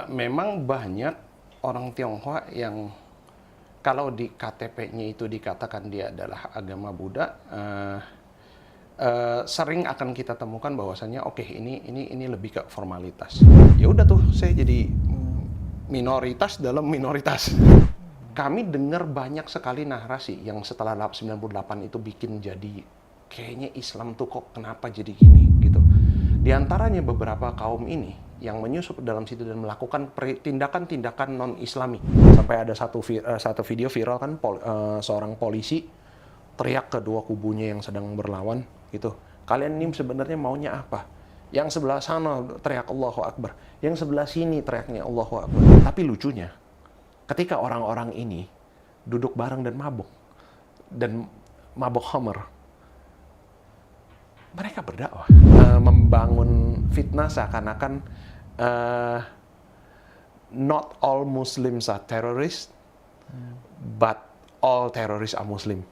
Memang banyak orang Tionghoa yang kalau di KTP-nya itu dikatakan dia adalah agama Buddha, sering akan kita temukan bahwasannya oke, ini lebih ke formalitas. Ya udah tuh, saya jadi minoritas dalam minoritas. Kami dengar banyak sekali narasi yang setelah 98 itu bikin jadi kayaknya Islam tuh kok kenapa jadi gini gitu. Di antaranya beberapa kaum ini yang menyusup dalam situ dan melakukan tindakan-tindakan non-Islami. Sampai ada satu video viral kan, seorang polisi teriak ke dua kubunya yang sedang berlawan gitu. Kalian ini sebenarnya maunya apa? Yang sebelah sana teriak Allahu Akbar, yang sebelah sini teriaknya Allahu Akbar. Tapi lucunya, ketika orang-orang ini duduk bareng dan mabok Homer, mereka berdakwah, membangun fitnah seakan-akan not all Muslims are terrorists, but all terrorists are Muslim.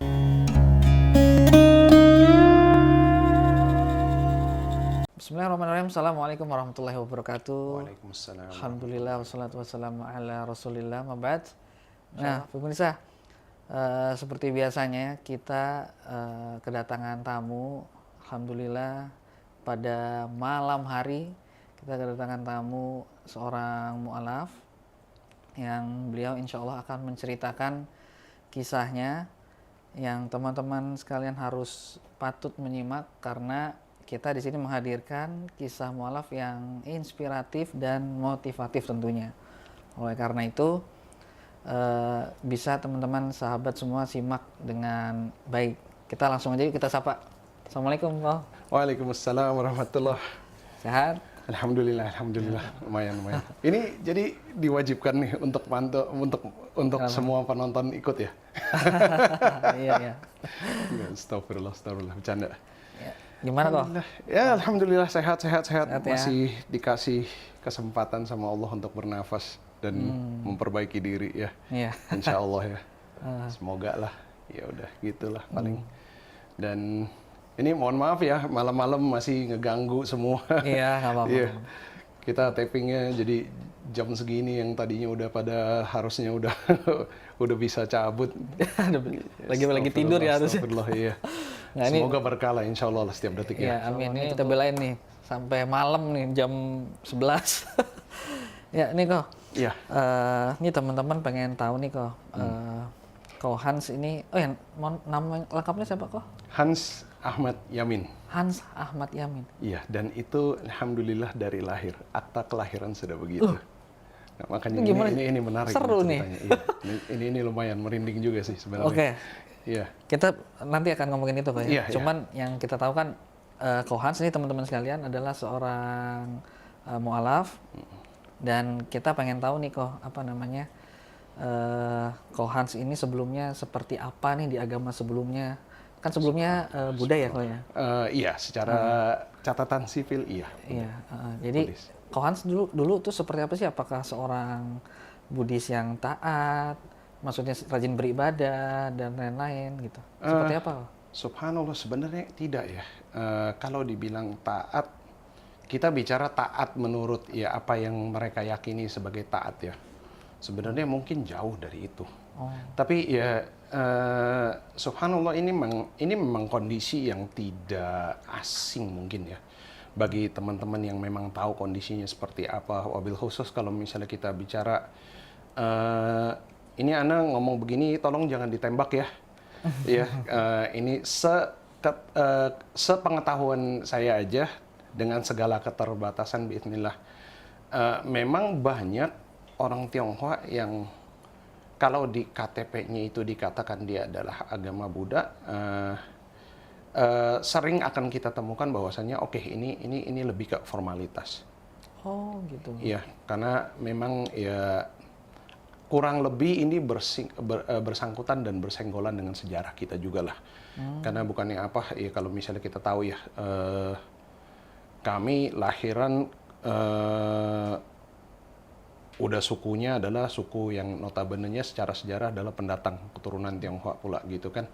Bismillahirrahmanirrahim. Assalamualaikum warahmatullahi wabarakatuh. Waalaikumsalam. Alhamdulillah wassalatu wassalamu ala rasulillah mabad. Nah, pemirsa, seperti biasanya kita kedatangan tamu. Alhamdulillah pada malam hari kita kedatangan tamu seorang mu'alaf yang beliau insya Allah akan menceritakan kisahnya yang teman-teman sekalian harus patut menyimak karena kita di sini menghadirkan kisah mu'alaf yang inspiratif dan motivatif tentunya. Oleh karena itu bisa teman-teman sahabat semua simak dengan baik. Kita langsung aja yuk kita sapa. Assalamualaikum Pak. Waalaikumsalam warahmatullah. Sehat? Alhamdulillah, lumayan. Ini jadi diwajibkan nih untuk semua penonton ikut ya. Iya. Astagfirullah, bercanda. Ya. Gimana kok? Ya, alhamdulillah sehat. Ya. Masih dikasih kesempatan sama Allah untuk bernafas dan memperbaiki diri ya. Iya. Insya Allah ya. Semoga lah. Ya udah gitulah paling. Dan ini mohon maaf ya, malam-malam masih ngeganggu semua. Iya, nggak apa-apa. Iya. Kita tappingnya jadi jam segini yang tadinya udah pada harusnya udah bisa cabut. lagi tidur ya harusnya. Astagfirullah, iya. Nah, semoga berkah lah insya Allah setiap detik ya. Ya, amin. Ini kita belain nih sampai malam nih jam 11. Ya, ini kok. Iya. Ini teman-teman pengen tahu nih kok. Kok Hans ini, nama lengkapnya siapa kok? Hans Ahmad Yamin. Hans Ahmad Yamin. Iya, dan itu alhamdulillah dari lahir, akta kelahiran sudah begitu. Nah, makanya ini menarik. Seru nih. Iya, ini lumayan merinding juga sih sebenarnya. Oke. Iya. Kita nanti akan ngomongin itu Pak ya. Iya, Cuman yang kita tahu kan Ko Hans ini teman-teman sekalian adalah seorang mu'alaf dan kita pengen tahu nih kok apa namanya Ko Hans ini sebelumnya seperti apa nih di agama sebelumnya. Kan sebelumnya Buddha ya kok ya? Iya, secara catatan sipil iya. Iya. Jadi Ko Hans dulu tuh seperti apa sih? Apakah seorang Buddhis yang taat, maksudnya rajin beribadah dan lain-lain gitu? Seperti apa? Subhanallah, sebenarnya tidak ya. Kalau dibilang taat, kita bicara taat menurut ya apa yang mereka yakini sebagai taat ya. Sebenarnya mungkin jauh dari itu. Tapi ya subhanallah ini memang kondisi yang tidak asing mungkin ya bagi teman-teman yang memang tahu kondisinya seperti apa. Wabil khusus kalau misalnya kita bicara ini Ana ngomong begini tolong jangan ditembak ya. Ya, ini sepengetahuan saya aja dengan segala keterbatasan biiznillah. Memang banyak orang Tionghoa yang kalau di KTP-nya itu dikatakan dia adalah agama Buddha, sering akan kita temukan bahwasannya oke, ini lebih ke formalitas. Oh gitu. Iya, karena memang ya kurang lebih ini bersangkutan dan bersenggolan dengan sejarah kita juga lah. Karena bukannya apa ya, kalau misalnya kita tahu ya, kami lahiran udah sukunya adalah suku yang notabene-nya secara sejarah adalah pendatang keturunan Tionghoa pula gitu kan.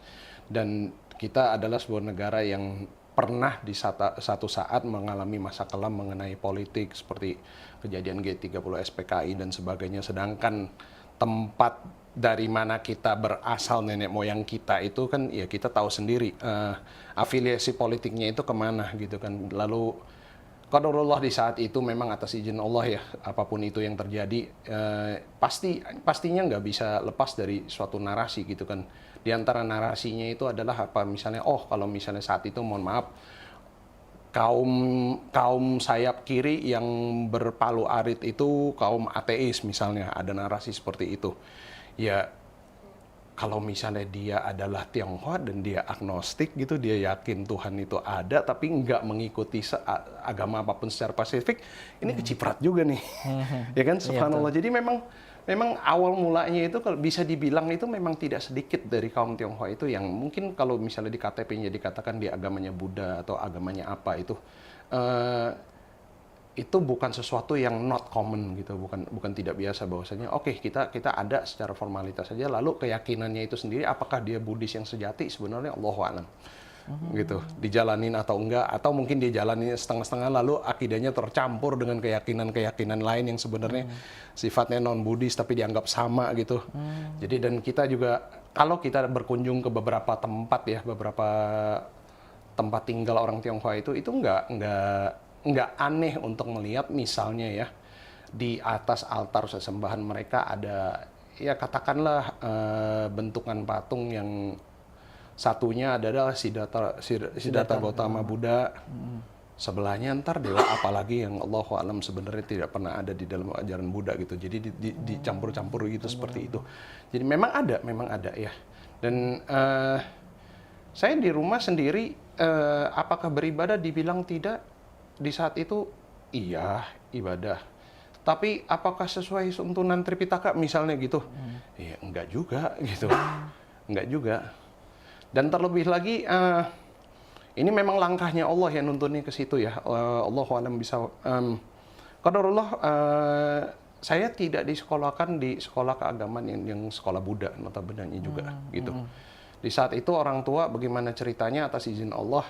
Dan kita adalah sebuah negara yang pernah di satu saat mengalami masa kelam mengenai politik seperti kejadian G30 SPKI dan sebagainya, sedangkan tempat dari mana kita berasal, nenek moyang kita itu kan ya kita tahu sendiri afiliasi politiknya itu kemana gitu kan. Lalu qadarullah di saat itu memang atas izin Allah ya, apapun itu yang terjadi pastinya nggak bisa lepas dari suatu narasi gitu kan. Di antara narasinya itu adalah apa, misalnya kalau misalnya saat itu mohon maaf kaum sayap kiri yang berpalu arit itu kaum ateis misalnya, ada narasi seperti itu. Ya kalau misalnya dia adalah Tionghoa dan dia agnostik gitu, dia yakin Tuhan itu ada tapi nggak mengikuti agama apapun secara spesifik, ini keciprat juga nih. Ya kan, subhanallah. Jadi memang awal mulanya itu kalau bisa dibilang itu memang tidak sedikit dari kaum Tionghoa itu yang mungkin kalau misalnya di KTP-nya dikatakan dia agamanya Buddha atau agamanya apa itu bukan sesuatu yang not common gitu, bukan tidak biasa bahwasanya kita ada secara formalitas saja, lalu keyakinannya itu sendiri apakah dia Buddhis yang sejati sebenarnya Allahu a'lam. Gitu, dijalanin atau enggak, atau mungkin dia jalanin setengah-setengah lalu akidahnya tercampur dengan keyakinan-keyakinan lain yang sebenarnya sifatnya non Buddhis tapi dianggap sama gitu. Jadi dan kita juga kalau kita berkunjung ke beberapa tempat ya, beberapa tempat tinggal orang Tionghoa itu nggak aneh untuk melihat misalnya ya di atas altar sesembahan mereka ada ya katakanlah bentukan patung yang satunya adalah Siddhartha Gautama Buddha, sebelahnya ntar dewa apalagi yang Allahu a'lam sebenarnya tidak pernah ada di dalam ajaran Buddha gitu. Jadi dicampur-campur gitu seperti itu. Jadi memang ada ya. Dan saya di rumah sendiri apakah beribadah dibilang tidak? Di saat itu iya ibadah. Tapi apakah sesuai tuntunan Tripitaka misalnya gitu? Ya enggak juga gitu. Enggak juga. Dan terlebih lagi ini memang langkahnya Allah yang nuntunnya ke situ ya. Allahu a'lam bisa. Qadarullah saya tidak disekolahkan di sekolah keagamaan yang sekolah Buddha notabene juga gitu. Di saat itu orang tua bagaimana ceritanya atas izin Allah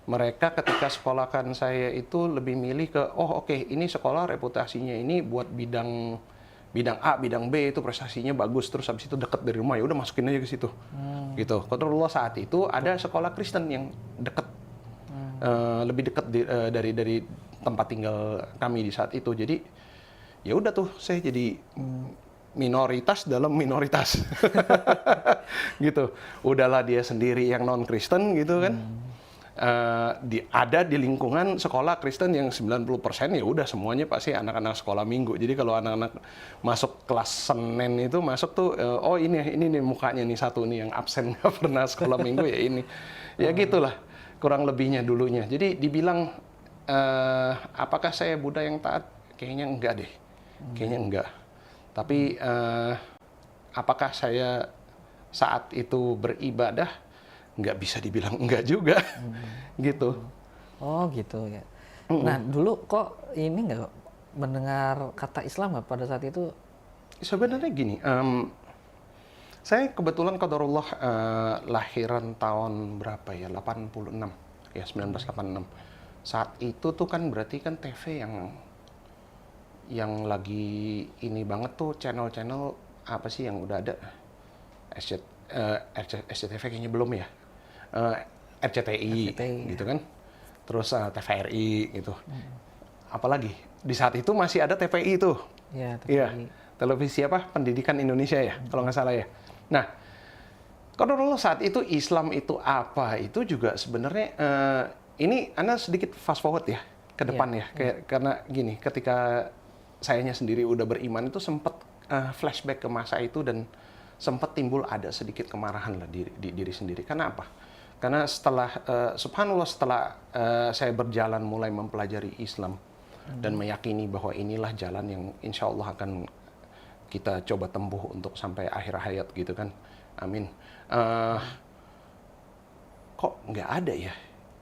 mereka ketika sekolahkan saya itu lebih milih ke ini sekolah reputasinya ini buat bidang A, bidang B itu prestasinya bagus, terus habis itu dekat dari rumah, ya udah masukin aja ke situ. Gitu. Qadarullah saat itu ada sekolah Kristen yang dekat, lebih dekat dari tempat tinggal kami di saat itu. Jadi ya udah tuh saya jadi minoritas dalam minoritas. Gitu. Udahlah dia sendiri yang non Kristen gitu kan. Ada di lingkungan sekolah Kristen yang 90% ya udah semuanya pasti anak-anak sekolah minggu. Jadi kalau anak-anak masuk kelas Senin itu masuk tuh ini nih mukanya nih satu nih yang absen nggak pernah sekolah minggu ya ini. Ya gitulah kurang lebihnya dulunya. Jadi dibilang apakah saya Buddha yang taat? Kayaknya enggak deh. Kayaknya enggak. Tapi apakah saya saat itu beribadah? Nggak bisa dibilang enggak juga, gitu. Oh gitu ya. Nah dulu kok ini nggak mendengar kata Islam nggak pada saat itu? Sebenarnya gini, saya kebetulan qadarullah lahiran tahun berapa ya, 86, ya 1986. Saat itu tuh kan berarti kan TV yang lagi ini banget tuh channel-channel apa sih yang udah ada? SCTV kayaknya belum ya. RCTI gitu kan, terus TVRI gitu. Apalagi di saat itu masih ada TPI itu, iya, televisi apa Pendidikan Indonesia ya, kalau nggak salah ya. Nah, kalau saat itu Islam itu apa itu juga sebenarnya ini Anda sedikit fast forward ya ke depan ya, karena gini, ketika sayanya sendiri udah beriman itu sempat flashback ke masa itu dan sempat timbul ada sedikit kemarahan lah di diri sendiri. Karena apa? Karena setelah subhanallah setelah saya berjalan mulai mempelajari Islam dan meyakini bahwa inilah jalan yang insya Allah akan kita coba tempuh untuk sampai akhir hayat gitu kan, amin. Kok nggak ada ya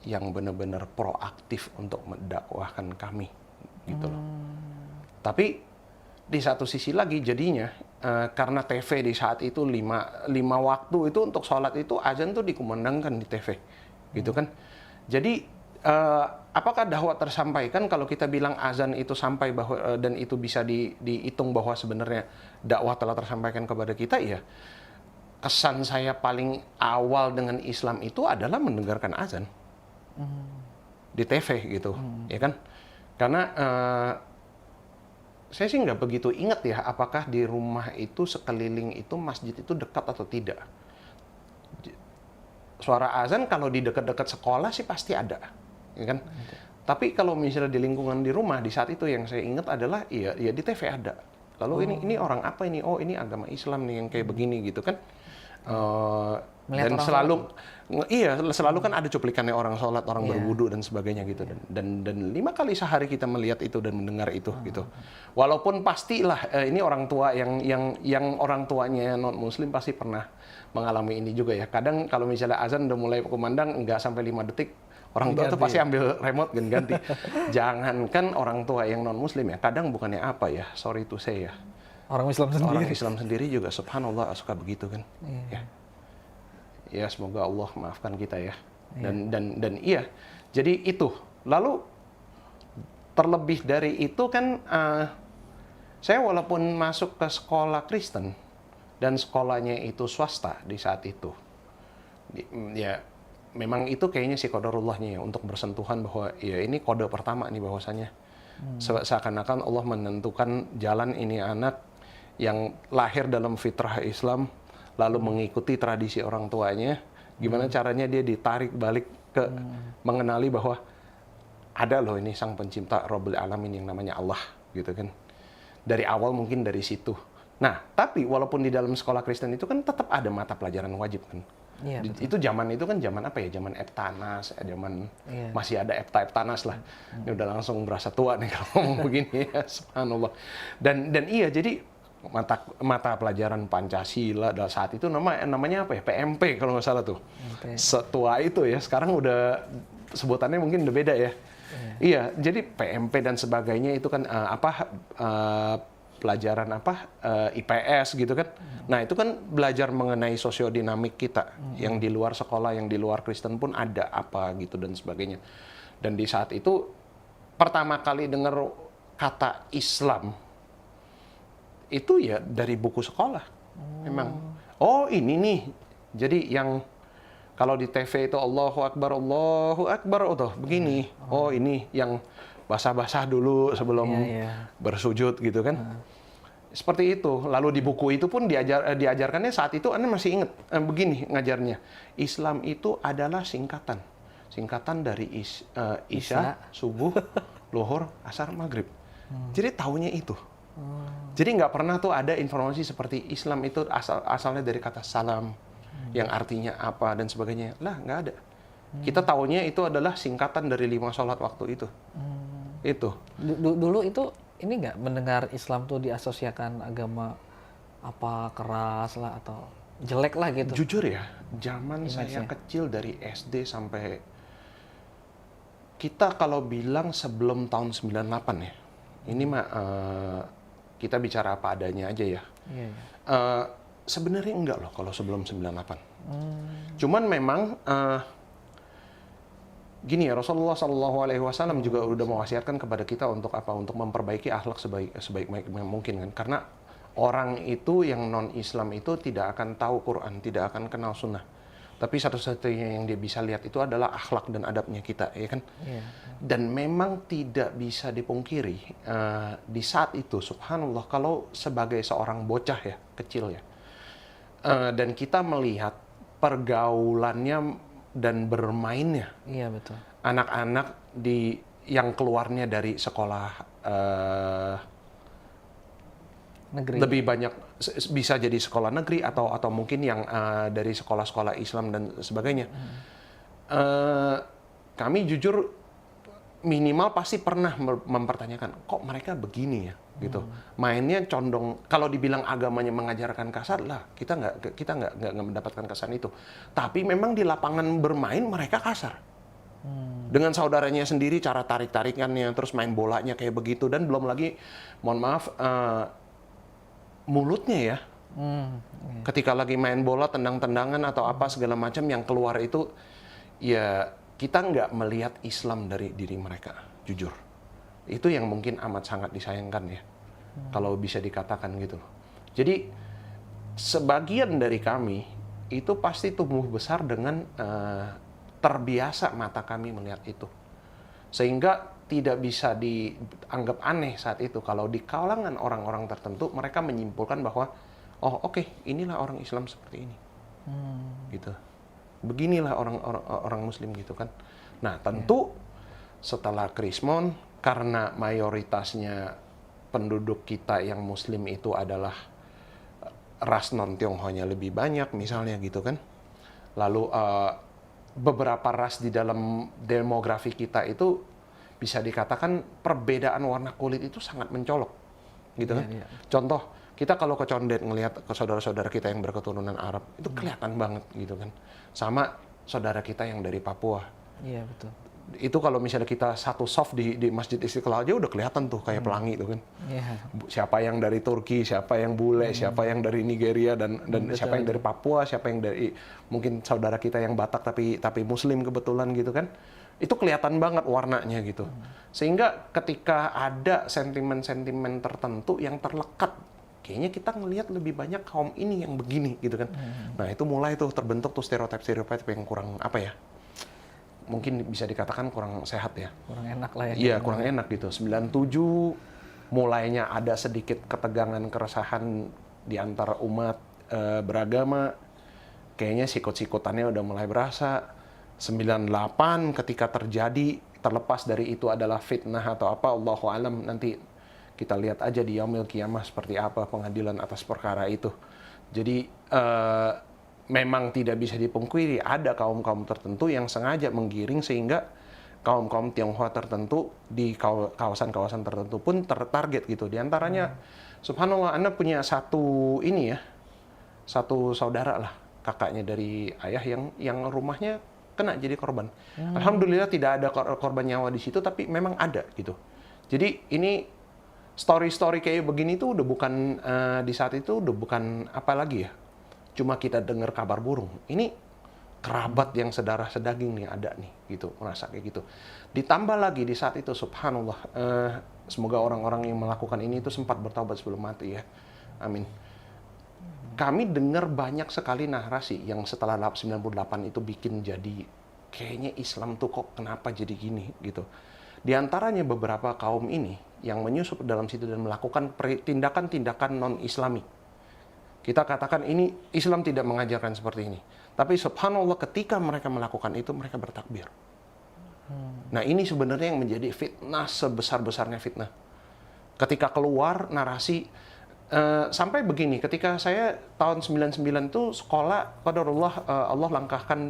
yang benar-benar proaktif untuk mendakwahkan kami gitu loh. Tapi di satu sisi lagi jadinya karena TV di saat itu lima waktu itu untuk sholat itu azan tuh dikumandangkan di TV gitu kan. Jadi apakah dakwah tersampaikan kalau kita bilang azan itu sampai bahwa dan itu bisa dihitung bahwa sebenarnya dakwah telah tersampaikan kepada kita? Ya, kesan saya paling awal dengan Islam itu adalah mendengarkan azan di TV gitu, ya kan? Karena saya sih nggak begitu ingat ya, apakah di rumah itu sekeliling itu masjid itu dekat atau tidak. Suara azan kalau di dekat-dekat sekolah sih pasti ada, ya kan? Tapi kalau misalnya di lingkungan di rumah, di saat itu yang saya ingat adalah ya di TV ada. Lalu ini orang apa ini? Oh, ini agama Islam nih yang kayak begini gitu kan. Dan selalu kan ada cuplikannya orang sholat, orang berwudu dan sebagainya gitu. Dan 5 kali sehari kita melihat itu dan mendengar itu gitu. Walaupun pastilah ini orang tua yang orang tuanya non muslim pasti pernah mengalami ini juga ya. Kadang kalau misalnya azan udah mulai kumandang nggak sampai 5 detik orang tua tuh pasti ambil remote dan ganti. Jangankan orang tua yang non muslim ya, kadang bukannya apa ya, sorry to say ya, orang Islam sendiri juga subhanallah suka begitu kan. Ya semoga Allah maafkan kita ya. Dan iya, jadi itu. Lalu terlebih dari itu kan saya walaupun masuk ke sekolah Kristen dan sekolahnya itu swasta di saat itu, ya memang itu kayaknya sih qadarullahnya ya, untuk bersentuhan bahwa ya ini kode pertama nih bahwasanya seakan-akan Allah menentukan jalan ini anak yang lahir dalam fitrah Islam lalu mengikuti tradisi orang tuanya, gimana caranya dia ditarik balik ke mengenali bahwa ada loh ini sang pencipta Rabbul Alamin yang namanya Allah gitu kan. Dari awal mungkin dari situ. Nah, tapi walaupun di dalam sekolah Kristen itu kan tetap ada mata pelajaran wajib kan. Iya, Itu zaman itu kan zaman apa ya? Zaman Eptanas, zaman masih ada Eptanas lah. Ini udah langsung berasa tua nih kalau ngomong begini ya, subhanallah. Dan iya, jadi mata pelajaran Pancasila saat itu namanya apa ya? PMP kalau nggak salah tuh. Setua itu ya. Sekarang udah sebutannya mungkin udah beda ya. Iya, jadi PMP dan sebagainya itu kan pelajaran IPS gitu kan. Nah, itu kan belajar mengenai sosiodinamik kita yang di luar sekolah, yang di luar Kristen pun ada apa gitu dan sebagainya. Dan di saat itu pertama kali dengar kata Islam itu ya dari buku sekolah. Memang. Oh, ini nih. Jadi yang kalau di TV itu Allahu Akbar, oh begini. Oh, ini yang basah-basah dulu sebelum bersujud gitu kan. Seperti itu. Lalu di buku itu pun diajarkannya saat itu Anda masih ingat begini ngajarnya. Islam itu adalah singkatan. Singkatan dari Isya, subuh, luhur, asar, maghrib. Jadi taunya itu. Jadi nggak pernah tuh ada informasi seperti Islam itu asalnya dari kata salam, yang artinya apa dan sebagainya. Lah, nggak ada. Kita taunya itu adalah singkatan dari 5 sholat waktu itu. Itu. Dulu itu ini nggak mendengar Islam tuh diasosiasikan agama apa keras lah atau jelek lah gitu. Jujur ya, zaman saya kecil dari SD sampai kita kalau bilang sebelum tahun 98 ya. Ini mah kita bicara apa adanya aja ya. Sebenarnya enggak loh kalau sebelum 98. Cuman memang gini ya, Rasulullah SAW juga udah mewasiatkan kepada kita untuk apa? Untuk memperbaiki akhlak sebaik mungkin kan. Karena orang itu yang non-Islam itu tidak akan tahu Quran, tidak akan kenal sunnah. Tapi satu-satunya yang dia bisa lihat itu adalah akhlak dan adabnya kita, ya kan? Dan memang tidak bisa dipungkiri di saat itu, subhanallah, kalau sebagai seorang bocah ya, kecil ya, dan kita melihat pergaulannya dan bermainnya, betul. anak-anak yang keluarnya dari sekolah negeri, lebih banyak bisa jadi sekolah negeri atau mungkin yang dari sekolah-sekolah Islam dan sebagainya. Kami jujur minimal pasti pernah mempertanyakan, kok mereka begini ya, gitu. Mainnya condong, kalau dibilang agamanya mengajarkan kasar lah, kita nggak mendapatkan kesan itu. Tapi memang di lapangan bermain mereka kasar. Dengan saudaranya sendiri, cara tarik-tarikannya, terus main bolanya kayak begitu, dan belum lagi, mohon maaf, mulutnya ya. Ketika lagi main bola, tendang-tendangan atau apa segala macam yang keluar itu ya kita nggak melihat Islam dari diri mereka, jujur. Itu yang mungkin amat sangat disayangkan ya, kalau bisa dikatakan gitu. Jadi sebagian dari kami itu pasti tumbuh besar dengan terbiasa mata kami melihat itu. Sehingga tidak bisa dianggap aneh saat itu kalau di kalangan orang-orang tertentu mereka menyimpulkan bahwa oh oke, inilah orang Islam seperti ini. Gitu. Beginilah orang Muslim gitu kan. Nah, tentu setelah Krismon, karena mayoritasnya penduduk kita yang Muslim itu adalah ras non-Tionghoanya lebih banyak misalnya gitu kan. Lalu beberapa ras di dalam demografi kita itu bisa dikatakan perbedaan warna kulit itu sangat mencolok gitu kan. Contoh, kita kalau ke Condet ngelihat ke saudara-saudara kita yang berketurunan Arab itu kelihatan banget gitu kan, sama saudara kita yang dari Papua. Iya betul. Itu kalau misalnya kita satu soft di Masjid Istiqlal aja udah kelihatan tuh kayak pelangi tuh kan. Siapa yang dari Turki, siapa yang bule, siapa yang dari Nigeria dan siapa yang dari Papua, siapa yang dari mungkin saudara kita yang Batak tapi Muslim kebetulan gitu kan. Itu kelihatan banget warnanya gitu. Sehingga ketika ada sentimen-sentimen tertentu yang terlekat, kayaknya kita ngelihat lebih banyak kaum ini yang begini gitu kan. Nah, itu mulai tuh terbentuk tuh stereotip yang kurang apa ya? Mungkin bisa dikatakan kurang sehat ya. Kurang enak lah ya. Iya, kurang enak gitu. 97 mulainya ada sedikit ketegangan, keresahan di antara umat beragama. Kayaknya sikut-sikutannya udah mulai berasa. 98 ketika terjadi, terlepas dari itu adalah fitnah atau apa, Allahu alam, nanti kita lihat aja di Yaumil Qiyamah seperti apa pengadilan atas perkara itu. Jadi memang tidak bisa dipungkiri ada kaum-kaum tertentu yang sengaja menggiring sehingga kaum-kaum Tionghoa tertentu di kawasan-kawasan tertentu pun tertarget gitu. Di antaranya subhanallah, Anda punya satu saudara lah, kakaknya dari ayah yang rumahnya kena jadi korban. Alhamdulillah tidak ada korban nyawa di situ, tapi memang ada gitu. Jadi ini story-story kayak begini tuh udah bukan di saat itu udah bukan apa lagi ya, cuma kita dengar kabar burung. Ini kerabat yang sedarah sedaging nih ada nih gitu, merasa kayak gitu. Ditambah lagi di saat itu subhanallah, semoga orang-orang yang melakukan ini itu sempat bertaubat sebelum mati ya, amin. Kami dengar banyak sekali narasi yang setelah 98 itu bikin jadi kayaknya Islam tuh kok kenapa jadi gini gitu. Di antaranya beberapa kaum ini yang menyusup dalam situ dan melakukan tindakan-tindakan non-Islami. Kita katakan ini Islam tidak mengajarkan seperti ini. Tapi subhanallah ketika mereka melakukan itu mereka bertakbir. Nah, ini sebenarnya yang menjadi fitnah sebesar-besarnya fitnah. Ketika keluar narasi sampai begini, ketika saya tahun 99 itu sekolah, qadarullah Allah langkahkan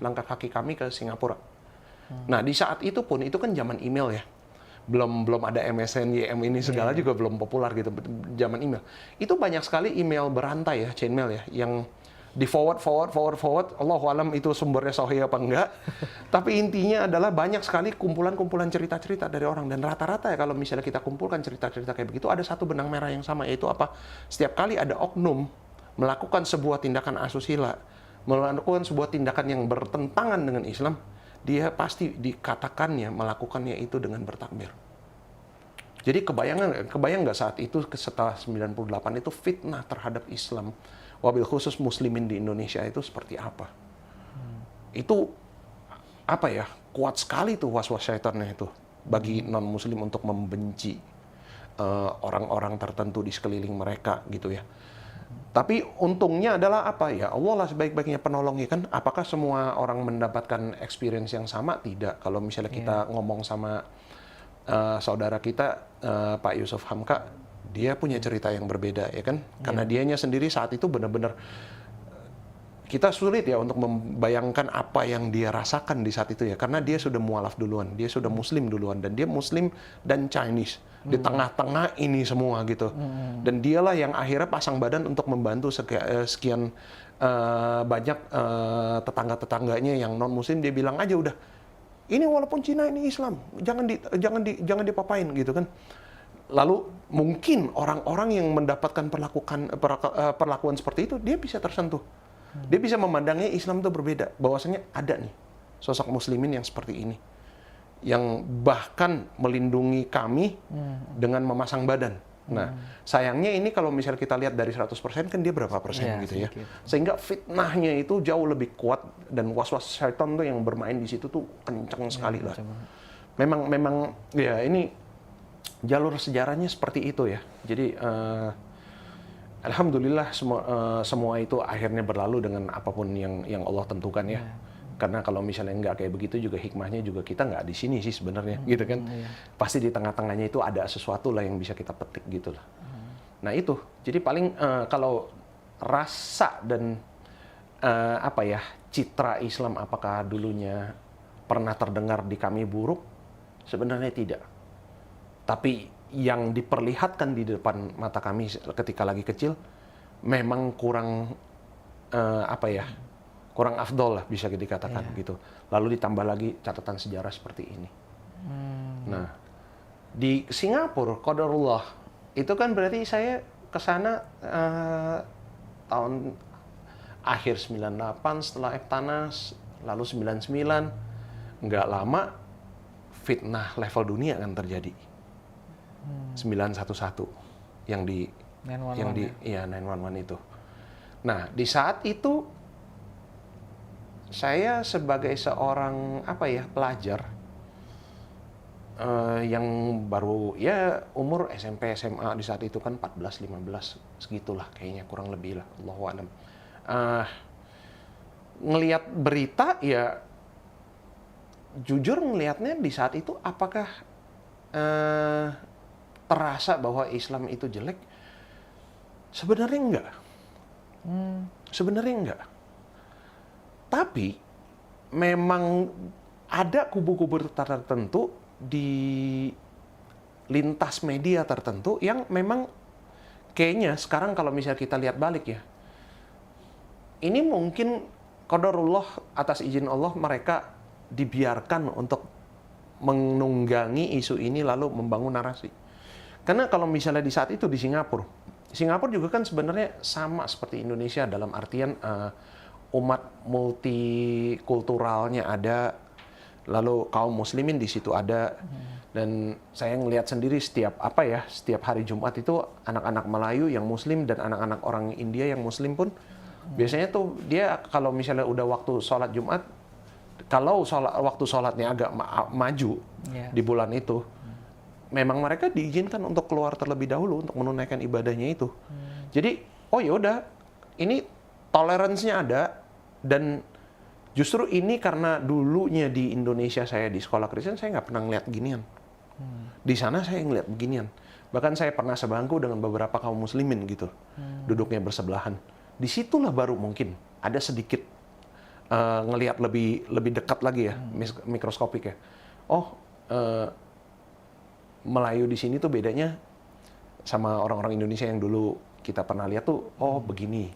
langkah kaki kami ke Singapura. Nah, di saat itu pun itu kan zaman email ya. Belum ada MSN, YM ini segala juga belum populer gitu, zaman email. Itu banyak sekali email berantai ya, chain mail ya, yang di forward, Allahu alam itu sumbernya sahih apa enggak. Tapi intinya adalah banyak sekali kumpulan-kumpulan cerita-cerita dari orang, dan rata-rata ya kalau misalnya kita kumpulkan cerita-cerita kayak begitu ada satu benang merah yang sama, yaitu apa? Setiap kali ada oknum melakukan sebuah tindakan asusila, melakukan sebuah tindakan yang bertentangan dengan Islam, dia pasti dikatakannya melakukannya itu dengan bertakbir. Jadi kebayang nggak saat itu setelah 98 itu fitnah terhadap Islam, wabil khusus muslimin di Indonesia itu seperti apa? Itu apa ya, kuat sekali tuh was-was syaitannya itu bagi non-muslim untuk membenci orang-orang tertentu di sekeliling mereka gitu ya. Tapi untungnya adalah apa ya, Allah lah sebaik-baiknya penolongnya kan. Apakah semua orang mendapatkan experience yang sama? Tidak. Kalau misalnya kita ngomong sama saudara kita Pak Yusuf Hamka, dia punya cerita yang berbeda ya kan, karena dianya sendiri saat itu benar-benar kita sulit ya untuk membayangkan apa yang dia rasakan di saat itu ya, karena dia sudah mualaf duluan, dia sudah muslim duluan, dan dia muslim dan Chinese di tengah-tengah ini semua gitu, dan dialah yang akhirnya pasang badan untuk membantu sekian banyak tetangga-tetangganya yang non muslim. Dia bilang aja udah, ini walaupun Cina ini Islam, jangan dipapain gitu kan. Lalu mungkin orang-orang yang mendapatkan perlakuan seperti itu dia bisa tersentuh. Dia bisa memandangnya Islam itu berbeda, bahwasanya ada nih sosok muslimin yang seperti ini, yang bahkan melindungi kami dengan memasang badan. Nah, sayangnya ini kalau misal kita lihat dari 100% kan dia berapa persen Iya, gitu ya. sedikit. Sehingga fitnahnya itu jauh lebih kuat dan was-was syaitan tuh yang bermain di situ tuh kencang sekali lah. Memang ya ini jalur sejarahnya seperti itu ya. Jadi alhamdulillah semua itu akhirnya berlalu dengan apapun yang Allah tentukan ya. Karena kalau misalnya nggak kayak begitu juga hikmahnya juga kita nggak di sini sih sebenarnya gitu kan. Pasti di tengah-tengahnya itu ada sesuatu lah yang bisa kita petik gitu lah. Nah itu, jadi paling kalau rasa dan apa ya, citra Islam apakah dulunya pernah terdengar di kami buruk? Sebenarnya tidak. Tapi yang diperlihatkan di depan mata kami ketika lagi kecil memang kurang apa ya, kurang afdol lah bisa dikatakan gitu. Lalu ditambah lagi catatan sejarah seperti ini. Nah, di Singapura, qadarullah, itu kan berarti saya ke sana tahun akhir 98 setelah Eptanas, lalu 99, nggak lama fitnah level dunia kan terjadi. 911 yang di 911 itu. Nah, di saat itu saya sebagai seorang apa ya, pelajar yang baru ya umur SMP SMA di saat itu kan 14-15 segitulah kayaknya, kurang lebih lah, Allahu a'lam. Ngelihat berita ya jujur ngelihatnya di saat itu apakah terasa bahwa Islam itu jelek? Sebenarnya enggak. Sebenarnya enggak. Tapi memang ada kubu-kubu tertentu di lintas media tertentu yang memang kayaknya sekarang kalau misalnya kita lihat balik ya, ini mungkin qadarullah, atas izin Allah mereka dibiarkan untuk menunggangi isu ini lalu membangun narasi. Karena kalau misalnya di saat itu di Singapura juga kan sebenarnya sama seperti Indonesia dalam artian umat multikulturalnya ada, lalu kaum muslimin di situ ada, dan saya ngelihat sendiri setiap hari Jumat itu anak-anak Melayu yang muslim dan anak-anak orang India yang muslim pun biasanya tuh dia kalau misalnya udah waktu sholat Jumat, kalau waktu sholatnya agak maju di bulan itu, memang mereka diizinkan untuk keluar terlebih dahulu untuk menunaikan ibadahnya itu. Jadi oh ya udah, ini toleransinya ada. Dan justru ini karena dulunya di Indonesia saya di sekolah Kristen, saya nggak pernah ngeliat ginian. Di sana saya ngeliat beginian. Bahkan saya pernah sebangku dengan beberapa kaum muslimin gitu, duduknya bersebelahan. Disitulah baru mungkin ada sedikit ngelihat lebih dekat lagi ya, mikroskopik ya. Oh, Melayu di sini tuh bedanya sama orang-orang Indonesia yang dulu kita pernah lihat tuh, oh begini.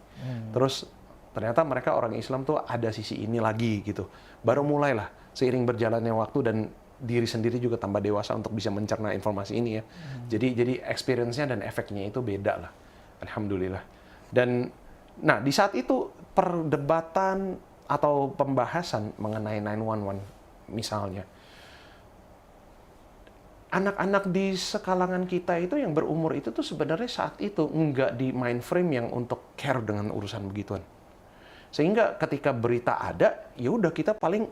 Terus ternyata mereka orang Islam tuh ada sisi ini lagi gitu. Baru mulailah seiring berjalannya waktu dan diri sendiri juga tambah dewasa untuk bisa mencerna informasi ini ya. Jadi experience-nya dan efeknya itu beda lah. Alhamdulillah. Dan nah di saat itu perdebatan atau pembahasan mengenai 911 misalnya, anak-anak di sekalangan kita itu yang berumur itu tuh sebenarnya saat itu nggak di mind frame yang untuk care dengan urusan begituan. Sehingga ketika berita ada, ya udah kita paling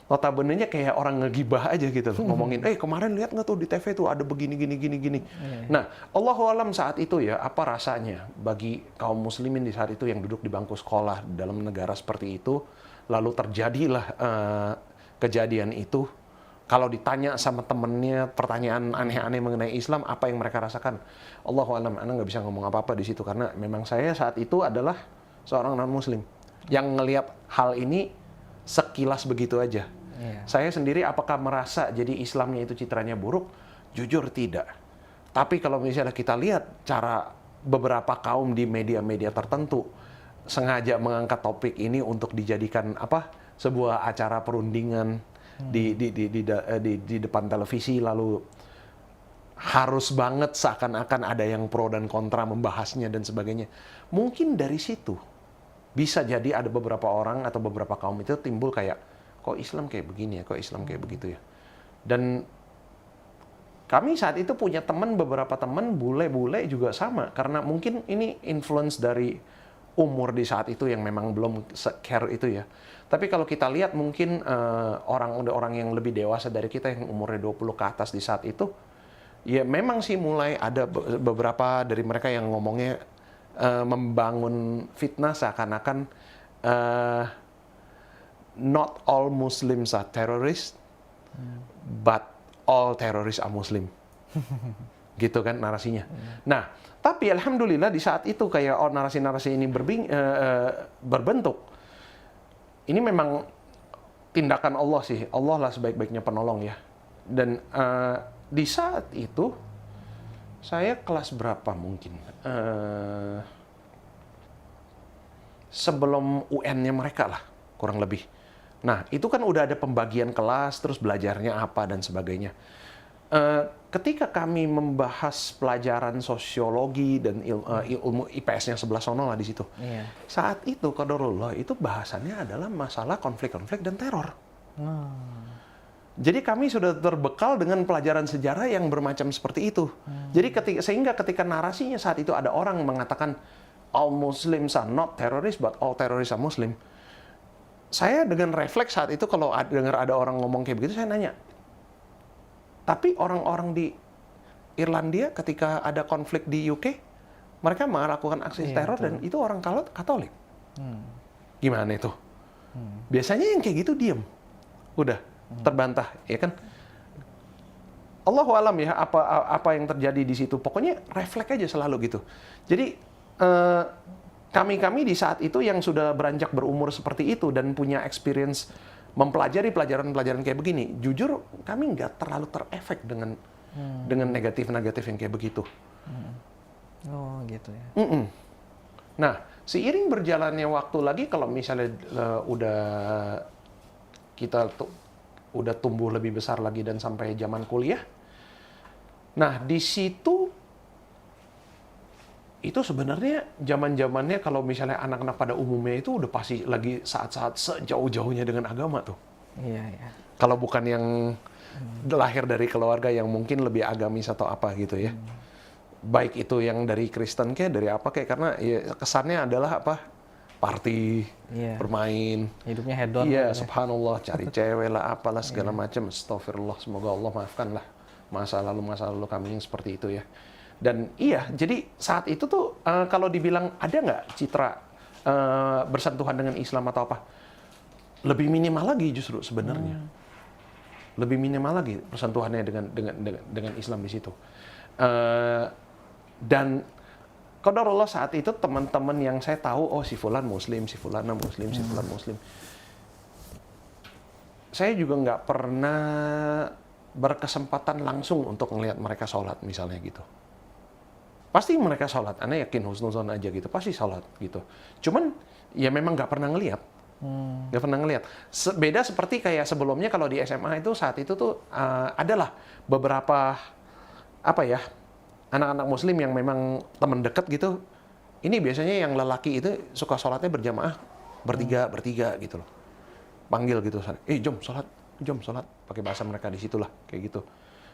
notabene-nya kayak orang ngegibah aja gitu loh, ngomongin, kemarin lihat nggak tuh di TV tuh ada begini. Nah, Allahu a'lam saat itu ya, apa rasanya bagi kaum muslimin di saat itu yang duduk di bangku sekolah dalam negara seperti itu, lalu terjadilah kejadian itu. Kalau ditanya sama temennya pertanyaan aneh-aneh mengenai Islam, apa yang mereka rasakan? Allahu a'lam, ana nggak bisa ngomong apa-apa di situ karena memang saya saat itu adalah seorang non-muslim yang ngelihat hal ini sekilas begitu aja. Saya sendiri apakah merasa jadi Islamnya itu citranya buruk? Jujur tidak. Tapi kalau misalnya kita lihat cara beberapa kaum di media-media tertentu sengaja mengangkat topik ini untuk dijadikan sebuah acara perundingan di depan televisi, lalu harus banget seakan-akan ada yang pro dan kontra membahasnya dan sebagainya. Mungkin dari situ bisa jadi ada beberapa orang atau beberapa kaum itu timbul kayak, kok Islam kayak begini ya, kok Islam kayak begitu ya. Dan kami saat itu punya beberapa teman bule-bule juga sama, karena mungkin ini influence dari umur di saat itu yang memang belum care itu ya. Tapi kalau kita lihat mungkin orang yang lebih dewasa dari kita yang umurnya 20 ke atas di saat itu, ya memang sih mulai ada beberapa dari mereka yang ngomongnya membangun fitnah seakan-akan not all Muslims are terrorists, but all terrorists are Muslim. Gitu kan narasinya. Nah, tapi alhamdulillah di saat itu kayak narasi-narasi ini berbentuk. Ini memang tindakan Allah sih. Allah lah sebaik-baiknya penolong ya. Dan di saat itu saya kelas berapa mungkin? Sebelum UN-nya mereka lah, kurang lebih. Nah, itu kan udah ada pembagian kelas, terus belajarnya apa dan sebagainya. Ketika kami membahas pelajaran sosiologi dan ilmu IPS-nya sebelah sono lah di situ. Iya. Saat itu qadarullah itu bahasannya adalah masalah konflik-konflik dan teror. Jadi kami sudah terbekal dengan pelajaran sejarah yang bermacam seperti itu. Jadi sehingga ketika narasinya saat itu ada orang mengatakan all Muslims are not terrorists but all terrorists are Muslim. Saya dengan refleks saat itu kalau dengar ada orang ngomong kayak begitu saya nanya. Tapi orang-orang di Irlandia ketika ada konflik di UK, mereka melakukan aksi teror dan itu orang Katolik. Gimana itu? Biasanya yang kayak gitu diem. Udah terbantah, ya kan? Allahu alam ya apa yang terjadi di situ. Pokoknya refleks aja selalu gitu. Jadi kami di saat itu yang sudah beranjak berumur seperti itu dan punya experience mempelajari pelajaran-pelajaran kayak begini, jujur kami nggak terlalu terefek dengan negatif-negatif yang kayak begitu. Oh gitu ya. Nah, seiring berjalannya waktu lagi, kalau misalnya kita udah tumbuh lebih besar lagi dan sampai zaman kuliah, nah di situ itu sebenarnya zaman-zamannya kalau misalnya anak-anak pada umumnya itu udah pasti lagi saat-saat sejauh-jauhnya dengan agama tuh. Iya, iya. Kalau bukan yang lahir dari keluarga yang mungkin lebih agamis atau apa gitu ya. Baik itu yang dari Kristen kayak dari apa kayak, karena ya kesannya adalah apa? Party, bermain. Hidupnya hedon. Iya, subhanallah, cari cewek lah, apalah segala macam. Astagfirullah, semoga Allah maafkan lah masa lalu kami yang seperti itu ya. Dan iya, jadi saat itu tuh kalau dibilang ada nggak citra bersentuhan dengan Islam atau apa? Lebih minimal lagi justru sebenarnya. Lebih minimal lagi persentuhannya dengan Islam di situ. Dan qadarullah saat itu teman-teman yang saya tahu, oh si fulan Muslim, si fulana Muslim, si fulan Muslim. Saya juga nggak pernah berkesempatan langsung untuk ngelihat mereka sholat misalnya gitu. Pasti mereka sholat, Anda yakin husnuzon aja gitu, pasti sholat gitu. Cuman ya memang nggak pernah ngelihat, nggak pernah ngelihat. Beda seperti kayak sebelumnya kalau di SMA itu saat itu tuh adalah beberapa apa ya anak-anak Muslim yang memang teman dekat gitu. Ini biasanya yang lelaki itu suka sholatnya berjamaah bertiga gitu loh, panggil gitu, jom sholat, pakai bahasa mereka di situlah kayak gitu.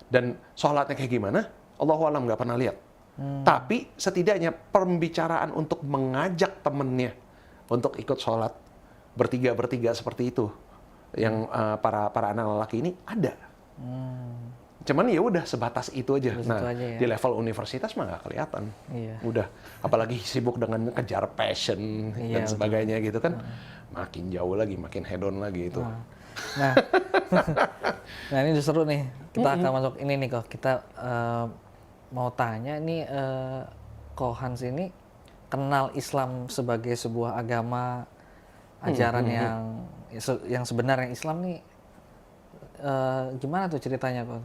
Dan sholatnya kayak gimana? Allahu a'lam, nggak pernah lihat. Tapi setidaknya pembicaraan untuk mengajak temennya untuk ikut sholat bertiga seperti itu, yang para anak lelaki ini ada. Cuman ya udah sebatas itu aja. Di level universitas mah nggak kelihatan. Udah, apalagi sibuk dengan kejar passion dan sebagainya gitu kan, makin jauh lagi, makin hedon lagi itu. Nah ini seru nih. Kita akan masuk ini nih kok. Kita mau tanya nih, Ko Hans ini kenal Islam sebagai sebuah agama, ajaran yang sebenarnya Islam nih, gimana tuh ceritanya kok?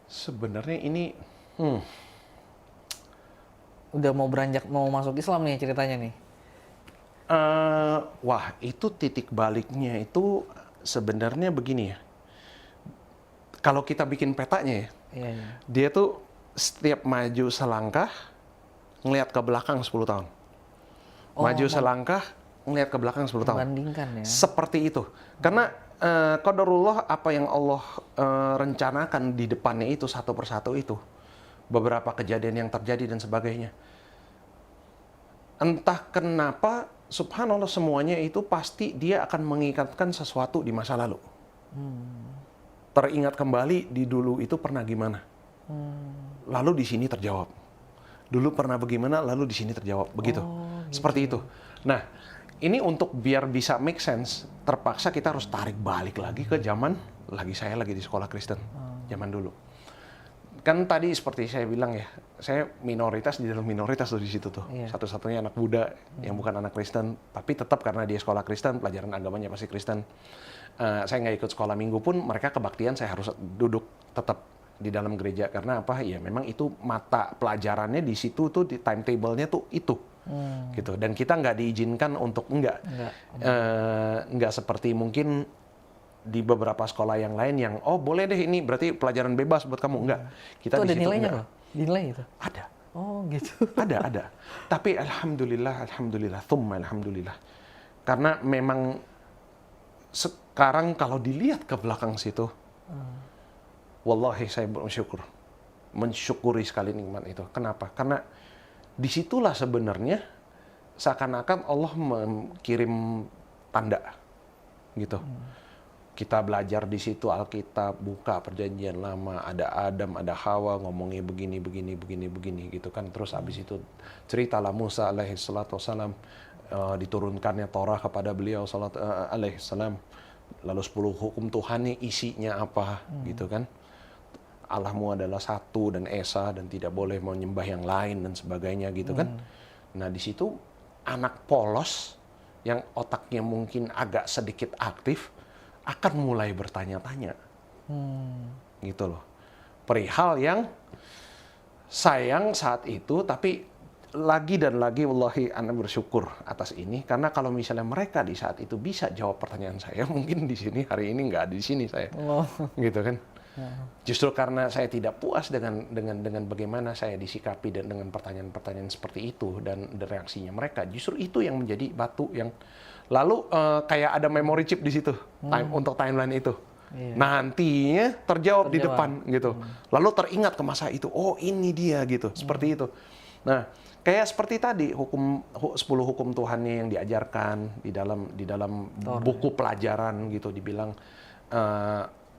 Sebenarnya ini udah mau masuk Islam nih ceritanya nih. Wah, itu titik baliknya itu sebenarnya begini ya. Kalau kita bikin petanya ya, dia tuh setiap maju selangkah ngelihat ke belakang 10 tahun. Maju selangkah, ngelihat ke belakang 10 tahun. Membandingkan ya. Seperti itu. Karena qadarullah, apa yang Allah rencanakan di depannya itu satu persatu itu. Beberapa kejadian yang terjadi dan sebagainya. Entah kenapa, subhanallah, semuanya itu pasti dia akan mengikatkan sesuatu di masa lalu. Teringat kembali di dulu itu pernah gimana. Lalu di sini terjawab. Dulu pernah bagaimana, lalu di sini terjawab. Begitu. Gitu. Seperti itu. Nah, ini untuk biar bisa make sense, terpaksa kita harus tarik balik lagi ke zaman, saya lagi di sekolah Kristen, zaman dulu. Kan tadi seperti saya bilang ya, saya minoritas di dalam minoritas tuh di situ tuh. Iya. Satu-satunya anak muda yang bukan anak Kristen, tapi tetap karena dia sekolah Kristen, pelajaran agamanya pasti Kristen. Saya nggak ikut sekolah minggu pun, mereka kebaktian saya harus duduk tetap di dalam gereja. Karena apa? Ya memang itu mata pelajarannya di situ tuh, di timetable-nya tuh itu. Gitu. Dan kita nggak diizinkan untuk enggak seperti mungkin di beberapa sekolah yang lain yang boleh deh ini berarti pelajaran bebas buat kamu. Enggak, kita itu di ada situ nilainya enggak. loh, nilai itu Ada, gitu. ada. Tapi alhamdulillah, thumma alhamdulillah, karena memang sekarang kalau dilihat ke belakang situ, wallahi saya mensyukuri sekali nikmat itu. Kenapa? Karena disitulah sebenarnya seakan-akan Allah mengirim tanda gitu. Kita belajar di situ Alkitab, buka Perjanjian Lama, ada Adam, ada Hawa ngomongnya begini gitu kan. Terus habis itu ceritalah Musa alaihi salatu wassalam, diturunkannya Torah kepada beliau alaihi salam. Lalu 10 hukum Tuhan isinya apa gitu kan. Allahmu adalah satu dan esa dan tidak boleh menyembah yang lain dan sebagainya gitu kan. Nah di situ anak polos yang otaknya mungkin agak sedikit aktif akan mulai bertanya-tanya gitu loh. Perihal yang sayang saat itu, tapi lagi dan lagi wallahi ana bersyukur atas ini, karena kalau misalnya mereka di saat itu bisa jawab pertanyaan saya, mungkin di sini hari ini nggak ada di sini saya. Gitu kan. Justru karena saya tidak puas dengan bagaimana saya disikapi dan dengan pertanyaan-pertanyaan seperti itu dan reaksinya mereka, justru itu yang menjadi batu yang lalu kayak ada memory chip di situ untuk timeline itu. Iya. Nantinya terjawab di depan gitu. Lalu teringat ke masa itu, oh ini dia gitu, seperti itu. Nah, kayak seperti tadi 10 hukum Tuhannya yang diajarkan di dalam buku pelajaran gitu, dibilang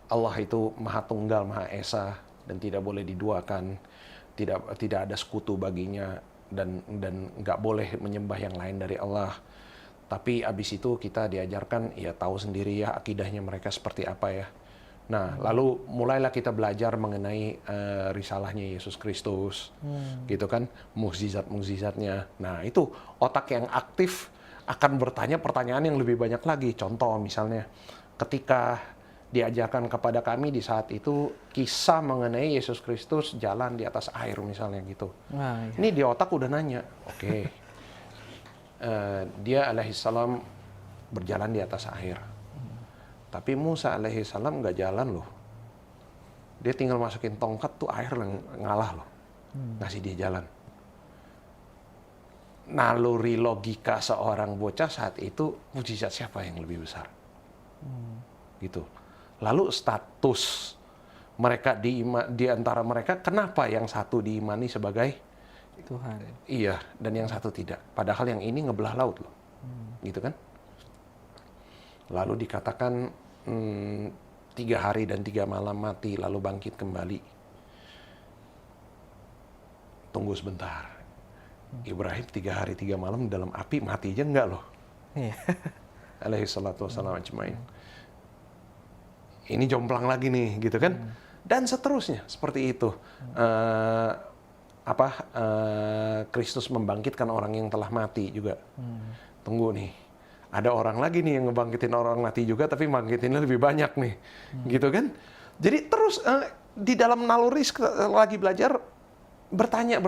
Allah itu Maha Tunggal, Maha Esa dan tidak boleh diduakan, tidak ada sekutu baginya dan nggak boleh menyembah yang lain dari Allah. Tapi abis itu kita diajarkan, ya tahu sendiri ya akidahnya mereka seperti apa ya. Nah, lalu mulailah kita belajar mengenai risalahnya Yesus Kristus, gitu kan, mukjizat-mukjizatnya. Nah, itu otak yang aktif akan bertanya pertanyaan yang lebih banyak lagi. Contoh misalnya, ketika diajarkan kepada kami di saat itu kisah mengenai Yesus Kristus jalan di atas air misalnya gitu. Iya. Ini di otak udah nanya, oke. Dia alaihissalam berjalan di atas air. Tapi Musa alaihissalam nggak jalan loh. Dia tinggal masukin tongkat tuh air ngalah loh. Ngasih dia jalan. Naluri logika seorang bocah saat itu, mukjizat siapa yang lebih besar? Gitu. Lalu status mereka di antara mereka, kenapa yang satu diimani sebagai Tuhan? Iya, dan yang satu tidak. Padahal yang ini ngebelah laut loh. Gitu kan? Lalu dikatakan 3 hari dan 3 malam mati, lalu bangkit kembali. Tunggu sebentar. Ibrahim 3 hari 3 malam dalam api, mati aja enggak loh. Iya. Alaihi salatu wassalam ajmain. Ini jomplang lagi nih, gitu kan? Dan seterusnya, seperti itu. Kristus membangkitkan orang yang telah mati juga. Tunggu nih, ada orang lagi nih yang ngebangkitin orang mati juga, tapi bangkitinnya lebih banyak nih, gitu kan? Jadi terus di dalam naluri lagi belajar, bertanya.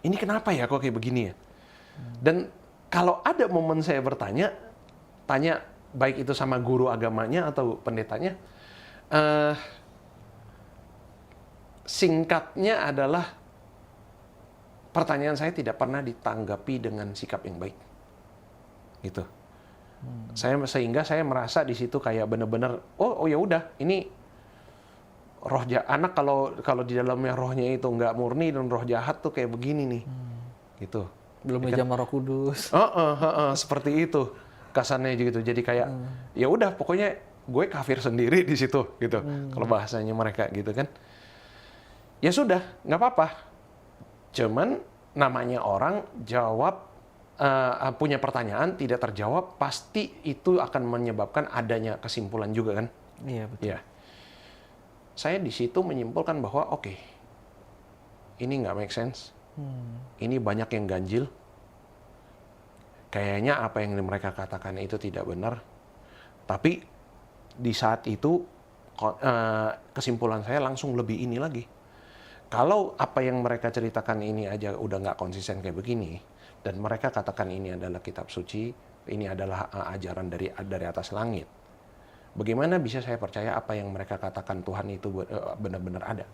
Ini kenapa ya kok kayak begini ya? Dan kalau ada momen saya tanya baik itu sama guru agamanya atau pendetanya, singkatnya adalah pertanyaan saya tidak pernah ditanggapi dengan sikap yang baik. Gitu. Sehingga saya merasa di situ kayak bener-bener, oh ya udah, ini roh anak kalau di dalamnya rohnya itu nggak murni dan roh jahat tuh kayak begini nih. Gitu. Belum dijamah Roh Kudus. Seperti itu kasarnya gitu. Jadi kayak ya udah pokoknya gue kafir sendiri di situ gitu. Kalau bahasanya mereka gitu kan. Ya sudah, nggak apa-apa. Cuman namanya orang jawab punya pertanyaan tidak terjawab, pasti itu akan menyebabkan adanya kesimpulan juga kan. Iya, betul. Ya. Saya di situ menyimpulkan bahwa oke, ini nggak make sense. Ini banyak yang ganjil. Kayaknya apa yang mereka katakan itu tidak benar. Tapi di saat itu kesimpulan saya langsung lebih ini lagi. Kalau apa yang mereka ceritakan ini aja udah nggak konsisten kayak begini, dan mereka katakan ini adalah kitab suci, ini adalah ajaran dari atas langit. Bagaimana bisa saya percaya apa yang mereka katakan Tuhan itu benar-benar ada?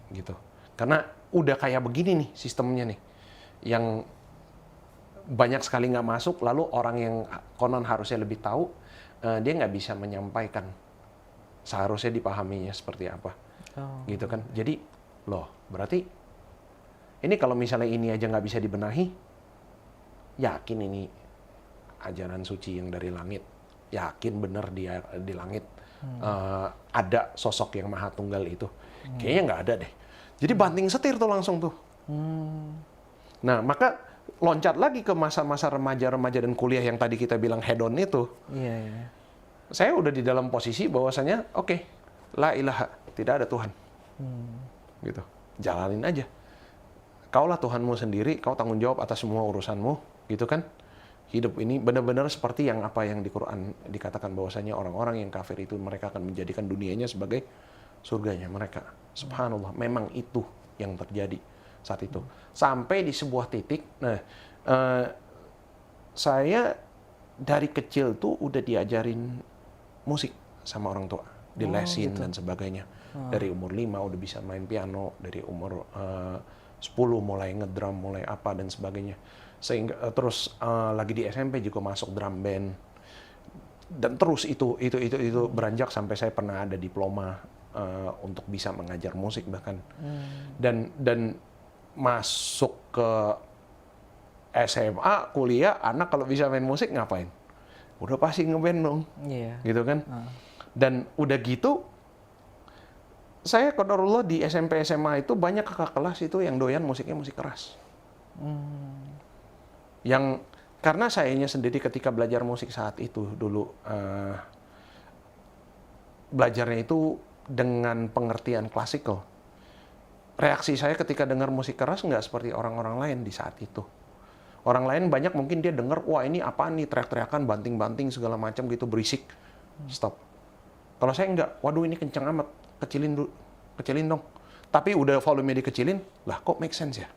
Gitu. Karena udah kayak begini nih sistemnya nih, yang banyak sekali nggak masuk, lalu orang yang konon harusnya lebih tahu, dia nggak bisa menyampaikan seharusnya dipahaminya seperti apa, gitu kan. Jadi loh, berarti ini kalau misalnya ini aja nggak bisa dibenahi, yakin ini ajaran suci yang dari langit, yakin benar di langit ada sosok yang maha tunggal itu, kayaknya nggak ada deh. Jadi banting setir tuh langsung tuh. Nah, maka loncat lagi ke masa-masa remaja dan kuliah yang tadi kita bilang hedon itu. Iya. Saya udah di dalam posisi bahwasanya oke, la ilaha, tidak ada Tuhan. Gitu. Jalanin aja. Kaulah Tuhanmu sendiri, kau tanggung jawab atas semua urusanmu, gitu kan? Hidup ini benar-benar seperti yang di Quran dikatakan bahwasanya orang-orang yang kafir itu mereka akan menjadikan dunianya sebagai surganya mereka. Subhanallah, memang itu yang terjadi saat itu. Sampai di sebuah titik, saya dari kecil tuh udah diajarin musik sama orang tua, dilesin dan sebagainya. Dari umur 5 udah bisa main piano, dari umur 10 mulai ngedrum, mulai apa dan sebagainya. Sehingga terus lagi di SMP juga masuk drum band. Dan terus itu beranjak sampai saya pernah ada diploma untuk bisa mengajar musik bahkan. Dan masuk ke SMA, kuliah, anak kalau bisa main musik ngapain? Udah pasti ngeband dong. Gitu kan? Dan udah gitu, saya qadarullah di SMP SMA itu banyak kakak kelas itu yang doyan musiknya musik keras. Yang karena sayanya sendiri ketika belajar musik saat itu dulu belajarnya itu dengan pengertian klasikal. Reaksi saya ketika dengar musik keras nggak seperti orang-orang lain di saat itu. Orang lain banyak mungkin dia dengar, wah ini apaan nih, teriak-teriakan, banting-banting segala macam gitu, berisik. Stop. Kalau saya nggak, waduh ini kenceng amat, kecilin dong. Tapi udah volume dikecilin, lah kok make sense ya?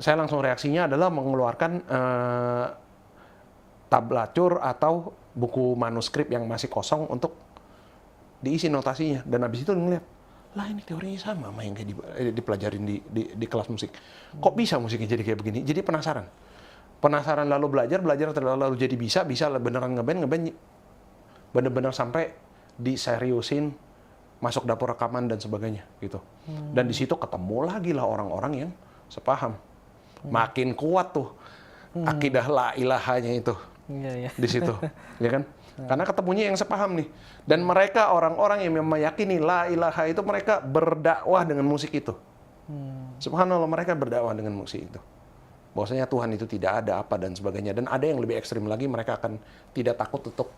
Saya langsung reaksinya adalah mengeluarkan tablatur atau buku manuskrip yang masih kosong untuk diisi notasinya. Dan habis itu ngeliat, lah ini teorinya sama yang kayak dipelajarin di kelas musik. Kok bisa musiknya jadi kayak begini? Jadi penasaran lalu belajar lalu jadi bisa beneran ngeband bener-bener sampai diseriusin, masuk dapur rekaman dan sebagainya gitu. Dan di situ ketemu lagi lah orang-orang yang sepaham. Makin kuat tuh akidah la ilahanya itu. Di situ, ya kan? Karena ketemunya yang sepaham nih. Dan mereka orang-orang yang meyakini la ilaha itu mereka berdakwah dengan musik itu. Subhanallah, mereka berdakwah dengan musik itu. Bahwasanya Tuhan itu tidak ada apa dan sebagainya. Dan ada yang lebih ekstrim lagi, mereka akan tidak takut untuk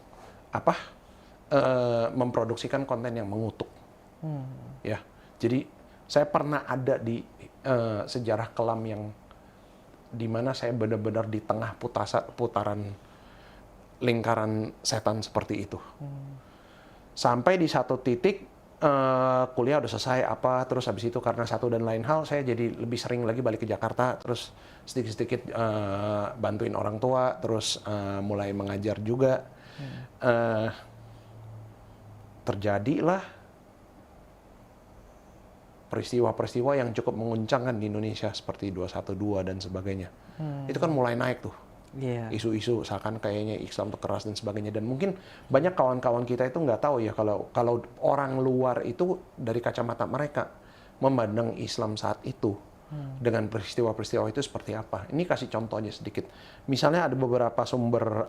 memproduksikan konten yang mengutuk. Ya, jadi saya pernah ada di sejarah kelam yang dimana saya benar-benar di tengah putaran lingkaran setan seperti itu. Sampai di satu titik kuliah udah selesai terus habis itu karena satu dan lain hal saya jadi lebih sering lagi balik ke Jakarta, terus sedikit-sedikit bantuin orang tua, terus mulai mengajar juga. Terjadilah peristiwa-peristiwa yang cukup menguncangkan di Indonesia seperti 212 dan sebagainya. Itu kan mulai naik tuh. Iya. Isu-isu seakan kayaknya Islam itu keras dan sebagainya, dan mungkin banyak kawan-kawan kita itu nggak tahu ya kalau orang luar itu dari kacamata mereka memandang Islam saat itu dengan peristiwa-peristiwa itu seperti apa. Ini kasih contoh aja sedikit. Misalnya ada beberapa sumber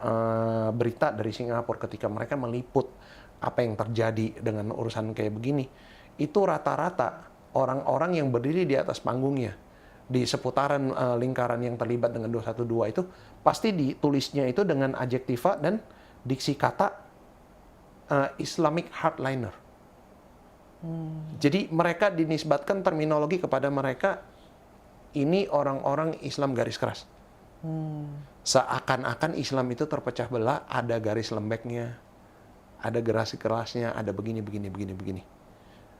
berita dari Singapura ketika mereka meliput apa yang terjadi dengan urusan kayak begini, itu rata-rata orang-orang yang berdiri di atas panggungnya di seputaran lingkaran yang terlibat dengan 212 itu pasti ditulisnya itu dengan adjektiva dan diksi kata Islamic hardliner. Jadi mereka dinisbatkan terminologi kepada mereka, ini orang-orang Islam garis keras. Seakan-akan Islam itu terpecah belah, ada garis lembeknya, ada garis kerasnya, ada begini,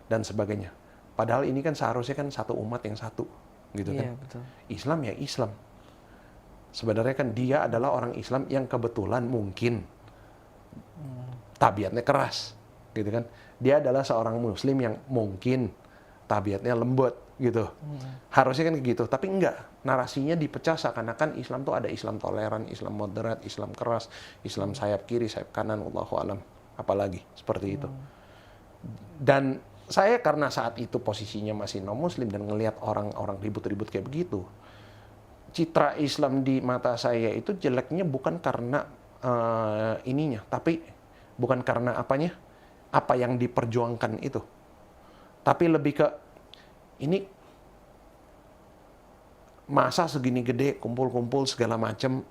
dan sebagainya. Padahal ini kan seharusnya kan satu umat yang satu, gitu kan? Betul. Islam ya Islam. Sebenarnya kan dia adalah orang Islam yang kebetulan mungkin tabiatnya keras, gitu kan? Dia adalah seorang Muslim yang mungkin tabiatnya lembut, gitu. Harusnya kan gitu, tapi enggak. Narasinya dipecah seakan-akan Islam tuh ada Islam toleran, Islam moderat, Islam keras, Islam sayap kiri, sayap kanan, wallahu alam. Apalagi seperti itu. Dan saya karena saat itu posisinya masih non-Muslim dan ngelihat orang-orang ribut-ribut kayak begitu, citra Islam di mata saya itu jeleknya bukan karena ininya, tapi bukan karena apanya, apa yang diperjuangkan itu, tapi lebih ke ini masa segini gede kumpul-kumpul segala macam,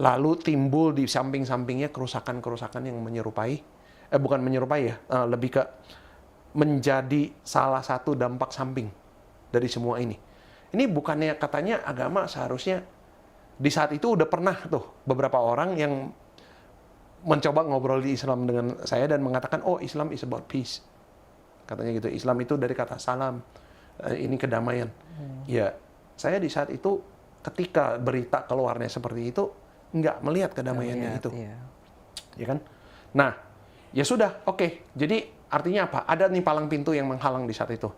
lalu timbul di samping-sampingnya kerusakan-kerusakan yang menyerupai, bukan menyerupai ya, lebih ke menjadi salah satu dampak samping dari semua ini. Ini bukannya katanya agama seharusnya di saat itu udah pernah tuh beberapa orang yang mencoba ngobrol di Islam dengan saya dan mengatakan, oh Islam is about peace. Katanya gitu, Islam itu dari kata salam, ini kedamaian. Ya, saya di saat itu ketika berita keluarnya seperti itu, nggak melihat kedamaiannya itu. Iya. Ya kan? Nah, ya sudah, oke. Jadi artinya apa? Ada nih palang pintu yang menghalang di saat itu.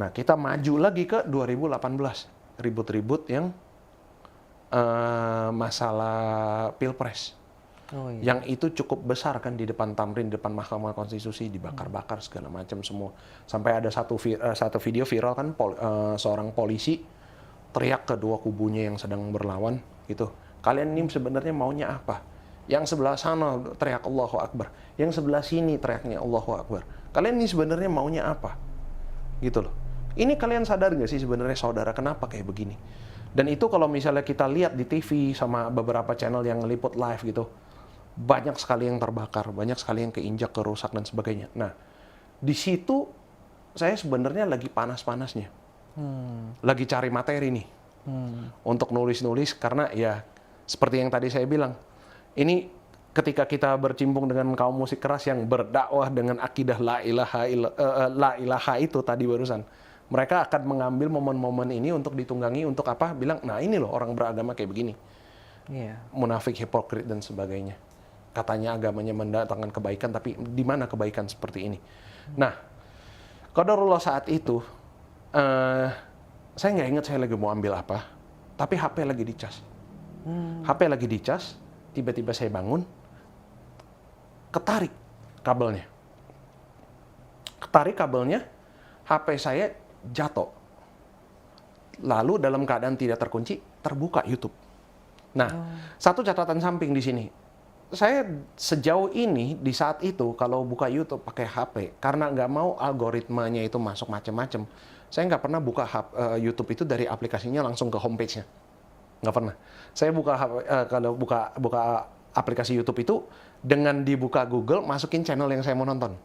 Nah, kita maju lagi ke 2018. Ribut-ribut yang masalah Pilpres. Oh, iya. Yang itu cukup besar kan di depan Tamrin, di depan Mahkamah Konstitusi, dibakar-bakar segala macam semua. Sampai ada satu video viral kan, seorang polisi teriak ke dua kubunya yang sedang berlawan gitu. Kalian ini sebenarnya maunya apa? Yang sebelah sana teriak Allahu Akbar, yang sebelah sini teriaknya Allahu Akbar. Kalian ini sebenarnya maunya apa? Gitu loh. Ini kalian sadar nggak sih sebenarnya saudara kenapa kayak begini? Dan itu kalau misalnya kita lihat di TV sama beberapa channel yang ngeliput live gitu, banyak sekali yang terbakar, banyak sekali yang keinjak, kerusak dan sebagainya. Nah, di situ saya sebenarnya lagi panas-panasnya, lagi cari materi nih untuk nulis-nulis karena ya seperti yang tadi saya bilang, ini ketika kita bercimpung dengan kaum musik keras yang berdakwah dengan akidah la ilaha itu tadi barusan, mereka akan mengambil momen-momen ini untuk ditunggangi untuk apa? Bilang, nah ini loh orang beragama kayak begini, munafik, hipokrit dan sebagainya. Katanya agamanya mendatangkan kebaikan, tapi di mana kebaikan seperti ini? Nah, qadarullah saat itu, saya nggak ingat saya lagi mau ambil apa, tapi HP lagi dicas. HP lagi dicas, tiba-tiba saya bangun, ketarik kabelnya, HP saya jatuh. Lalu dalam keadaan tidak terkunci, terbuka YouTube. Nah, satu catatan samping di sini. Saya sejauh ini di saat itu kalau buka YouTube pakai HP karena nggak mau algoritmanya itu masuk macam-macam. Saya nggak pernah buka YouTube itu dari aplikasinya langsung ke homepage-nya, nggak pernah. Saya kalau buka aplikasi YouTube itu dengan dibuka Google masukin channel yang saya mau nonton,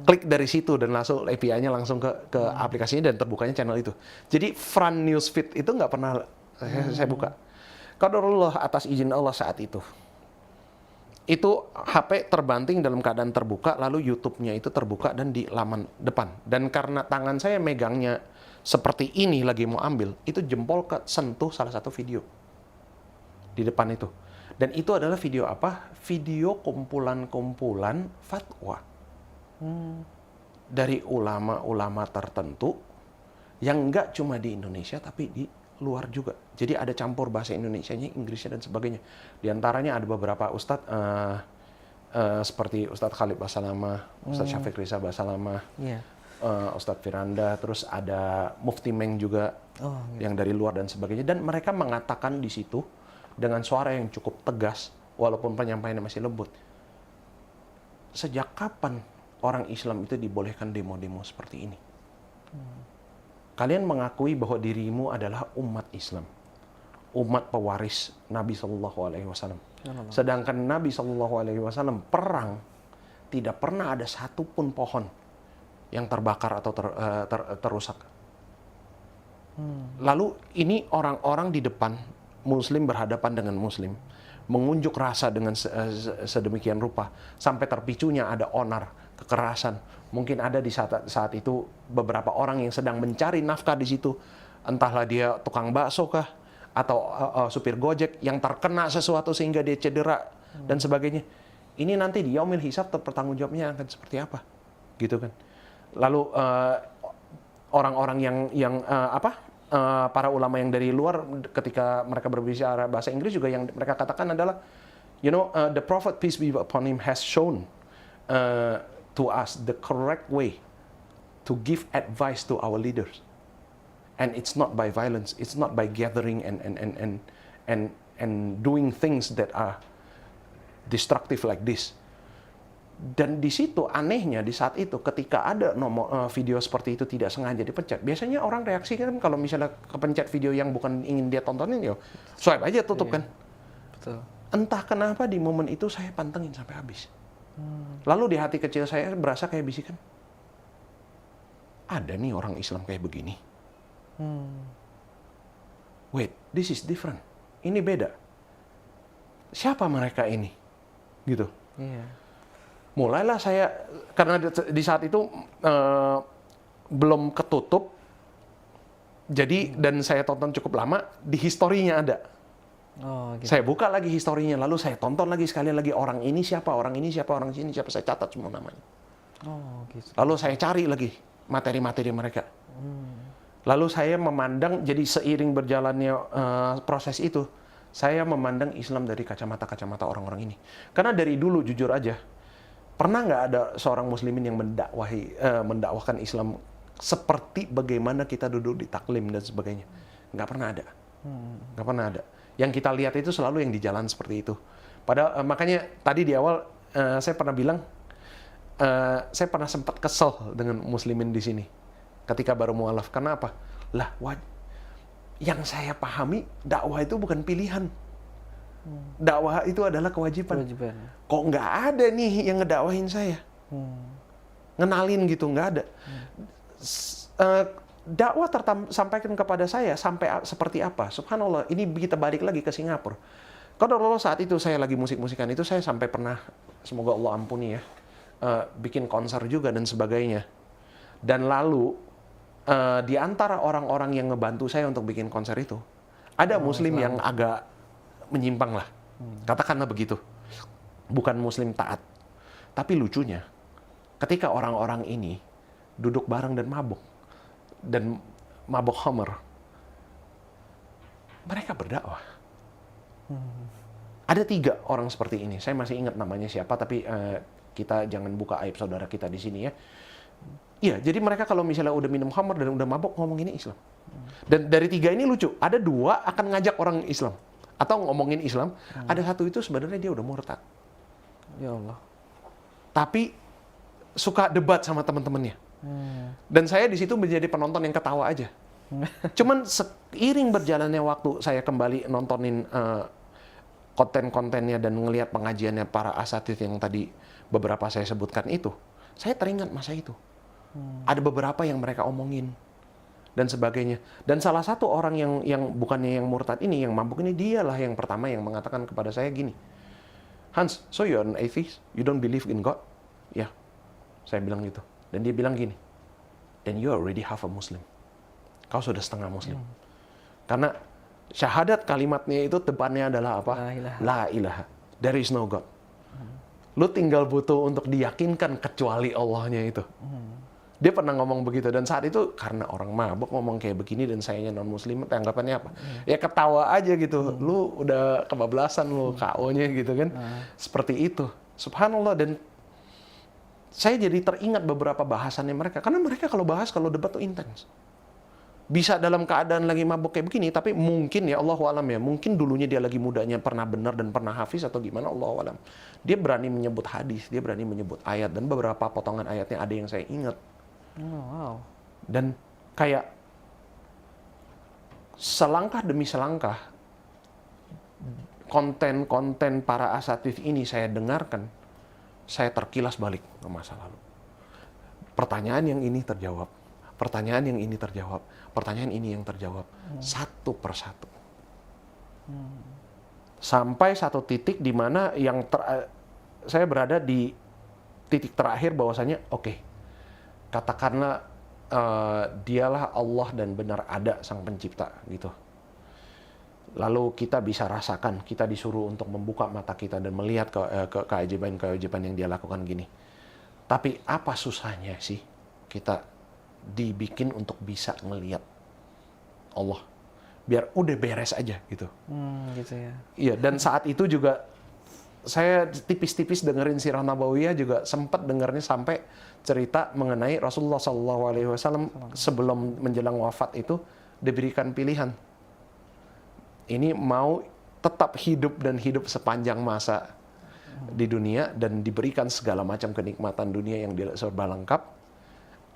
klik dari situ dan langsung API-nya langsung ke aplikasinya dan terbukanya channel itu. Jadi front newsfeed itu nggak pernah saya buka. Qadarullah atas izin Allah saat itu HP terbanting dalam keadaan terbuka, lalu YouTube-nya itu terbuka dan di laman depan. Dan karena tangan saya megangnya seperti ini lagi mau ambil, itu jempol sentuh salah satu video di depan itu. Dan itu adalah video apa? Video kumpulan-kumpulan fatwa. dari ulama-ulama tertentu yang nggak cuma di Indonesia tapi di luar juga. Jadi ada campur bahasa Indonesianya, Inggrisnya dan sebagainya. Di antaranya ada beberapa ustadz seperti Ustadz Khalid Basalamah, Ustadz Syafiq Risa Basalamah, Ustadz Firanda, terus ada Mufti Meng juga yang dari luar dan sebagainya. Dan mereka mengatakan di situ dengan suara yang cukup tegas, walaupun penyampaiannya masih lembut. Sejak kapan orang Islam itu dibolehkan demo-demo seperti ini? Kalian mengakui bahwa dirimu adalah umat Islam, umat pewaris Nabi Shallallahu Alaihi Wasallam. Sedangkan Nabi Shallallahu Alaihi Wasallam perang tidak pernah ada satupun pohon yang terbakar atau terusak. Lalu ini orang-orang di depan, Muslim berhadapan dengan Muslim, mengunjuk rasa dengan sedemikian rupa sampai terpicunya ada onar, kekerasan. Mungkin ada di saat itu beberapa orang yang sedang mencari nafkah di situ, entahlah dia tukang bakso kah atau supir Gojek yang terkena sesuatu sehingga dia cedera dan sebagainya. Ini nanti di yaumil hisab pertanggung jawabnya akan seperti apa, gitu kan? Lalu orang-orang yang para ulama yang dari luar ketika mereka berbicara bahasa Inggris juga yang mereka katakan adalah, the Prophet peace be upon him has shown to us the correct way to give advice to our leaders, and it's not by violence, it's not by gathering and doing things that are destructive like this. Dan di situ anehnya di saat itu ketika ada video seperti itu tidak sengaja dipencet, biasanya orang reaksi kan kalau misalnya kepencet video yang bukan ingin dia tontonin, ya swipe aja tutup kan. Betul. Entah kenapa di momen itu saya pantengin sampai habis. Lalu di hati kecil saya berasa kayak bisikan, ada nih orang Islam kayak begini. Wait, this is different. Ini beda. Siapa mereka ini? Gitu. Mulailah saya, karena di saat itu belum ketutup, jadi dan saya tonton cukup lama, di historinya ada. Gitu. Saya buka lagi historinya, lalu saya tonton lagi sekali lagi orang ini siapa, orang ini siapa, orang ini siapa, saya catat semua namanya. Gitu. Lalu saya cari lagi materi-materi mereka. Lalu saya memandang, jadi seiring berjalannya proses itu, saya memandang Islam dari kacamata orang-orang ini. Karena dari dulu jujur aja, pernah nggak ada seorang muslimin yang mendakwahkan Islam seperti bagaimana kita duduk di taklim dan sebagainya? Nggak pernah ada. Nggak pernah ada. Yang kita lihat itu selalu yang di jalan seperti itu. Padahal makanya tadi di awal saya pernah bilang, saya pernah sempat kesel dengan muslimin di sini ketika baru mualaf. Karena apa? Lah, yang saya pahami dakwah itu bukan pilihan. Dakwah itu adalah kewajiban. Kok nggak ada nih yang ngedakwahin saya? Ngenalin gitu, nggak ada. Dakwah sampaikan kepada saya sampai seperti apa? Subhanallah, ini kita balik lagi ke Singapura. Kalau saat itu saya lagi musik-musikan itu, saya sampai pernah, semoga Allah ampuni ya, bikin konser juga dan sebagainya. Dan lalu di antara orang-orang yang ngebantu saya untuk bikin konser itu, ada muslim yang agak menyimpang lah, katakanlah begitu. Bukan muslim taat. Tapi lucunya, ketika orang-orang ini duduk bareng dan mabok khamr, mereka berdakwah. Ada 3 orang seperti ini. Saya masih ingat namanya siapa, tapi kita jangan buka aib saudara kita di sini ya. Iya, jadi mereka kalau misalnya udah minum khamr dan udah mabok ngomongin Islam. Dan dari 3 ini lucu, ada 2 akan ngajak orang Islam atau ngomongin Islam. Ada 1 itu sebenarnya dia udah murtad. Ya Allah. Tapi suka debat sama teman-temannya. Dan saya di situ menjadi penonton yang ketawa aja. Cuman seiring berjalannya waktu, saya kembali nontonin konten-kontennya dan ngelihat pengajiannya para asatidz yang tadi beberapa saya sebutkan itu, saya teringat masa itu. Ada beberapa yang mereka omongin dan sebagainya. Dan salah satu orang yang bukannya yang murtad ini, yang mabuk ini, dialah yang pertama yang mengatakan kepada saya gini, Hans, so you're an atheist? You don't believe in God? Ya, saya bilang gitu. Dan dia bilang gini, then you already half a Muslim. Kau sudah setengah Muslim. Karena syahadat kalimatnya itu depannya adalah apa? La ilaha. There is no God. Lu tinggal butuh untuk diyakinkan kecuali Allahnya itu. Dia pernah ngomong begitu, dan saat itu karena orang mabuk ngomong kayak begini dan sayanya non muslim, tanggapannya apa? Ya ketawa aja gitu. Lu udah kebablasan lu, KO-nya gitu kan. Seperti itu. Subhanallah. Dan saya jadi teringat beberapa bahasannya mereka, karena mereka kalau debat tuh intens. Bisa dalam keadaan lagi mabuk kayak begini, tapi mungkin ya Allahu alam ya, mungkin dulunya dia lagi mudanya pernah benar dan pernah hafiz atau gimana, Allahu alam. Dia berani menyebut hadis, dia berani menyebut ayat, dan beberapa potongan ayatnya ada yang saya ingat. Oh, wow. Dan kayak selangkah demi selangkah konten-konten para asatidz ini saya dengarkan, saya terkilas balik ke masa lalu. Pertanyaan yang ini terjawab, pertanyaan yang ini terjawab, pertanyaan ini yang terjawab satu persatu. Sampai satu titik di mana saya berada di titik terakhir bahwasanya oke, katakanlah dialah Allah dan benar ada sang pencipta gitu. Lalu kita bisa rasakan, kita disuruh untuk membuka mata kita dan melihat keajaiban-keajaiban yang dia lakukan gini. Tapi apa susahnya sih kita dibikin untuk bisa ngelihat Allah? Biar udah beres aja gitu. Gitu ya. Iya, dan saat itu juga saya tipis-tipis dengerin Sirah Nabawiyah, juga sempat dengernya sampai cerita mengenai Rasulullah SAW sebelum menjelang wafat itu diberikan pilihan. Ini mau tetap hidup dan hidup sepanjang masa di dunia dan diberikan segala macam kenikmatan dunia yang serba lengkap,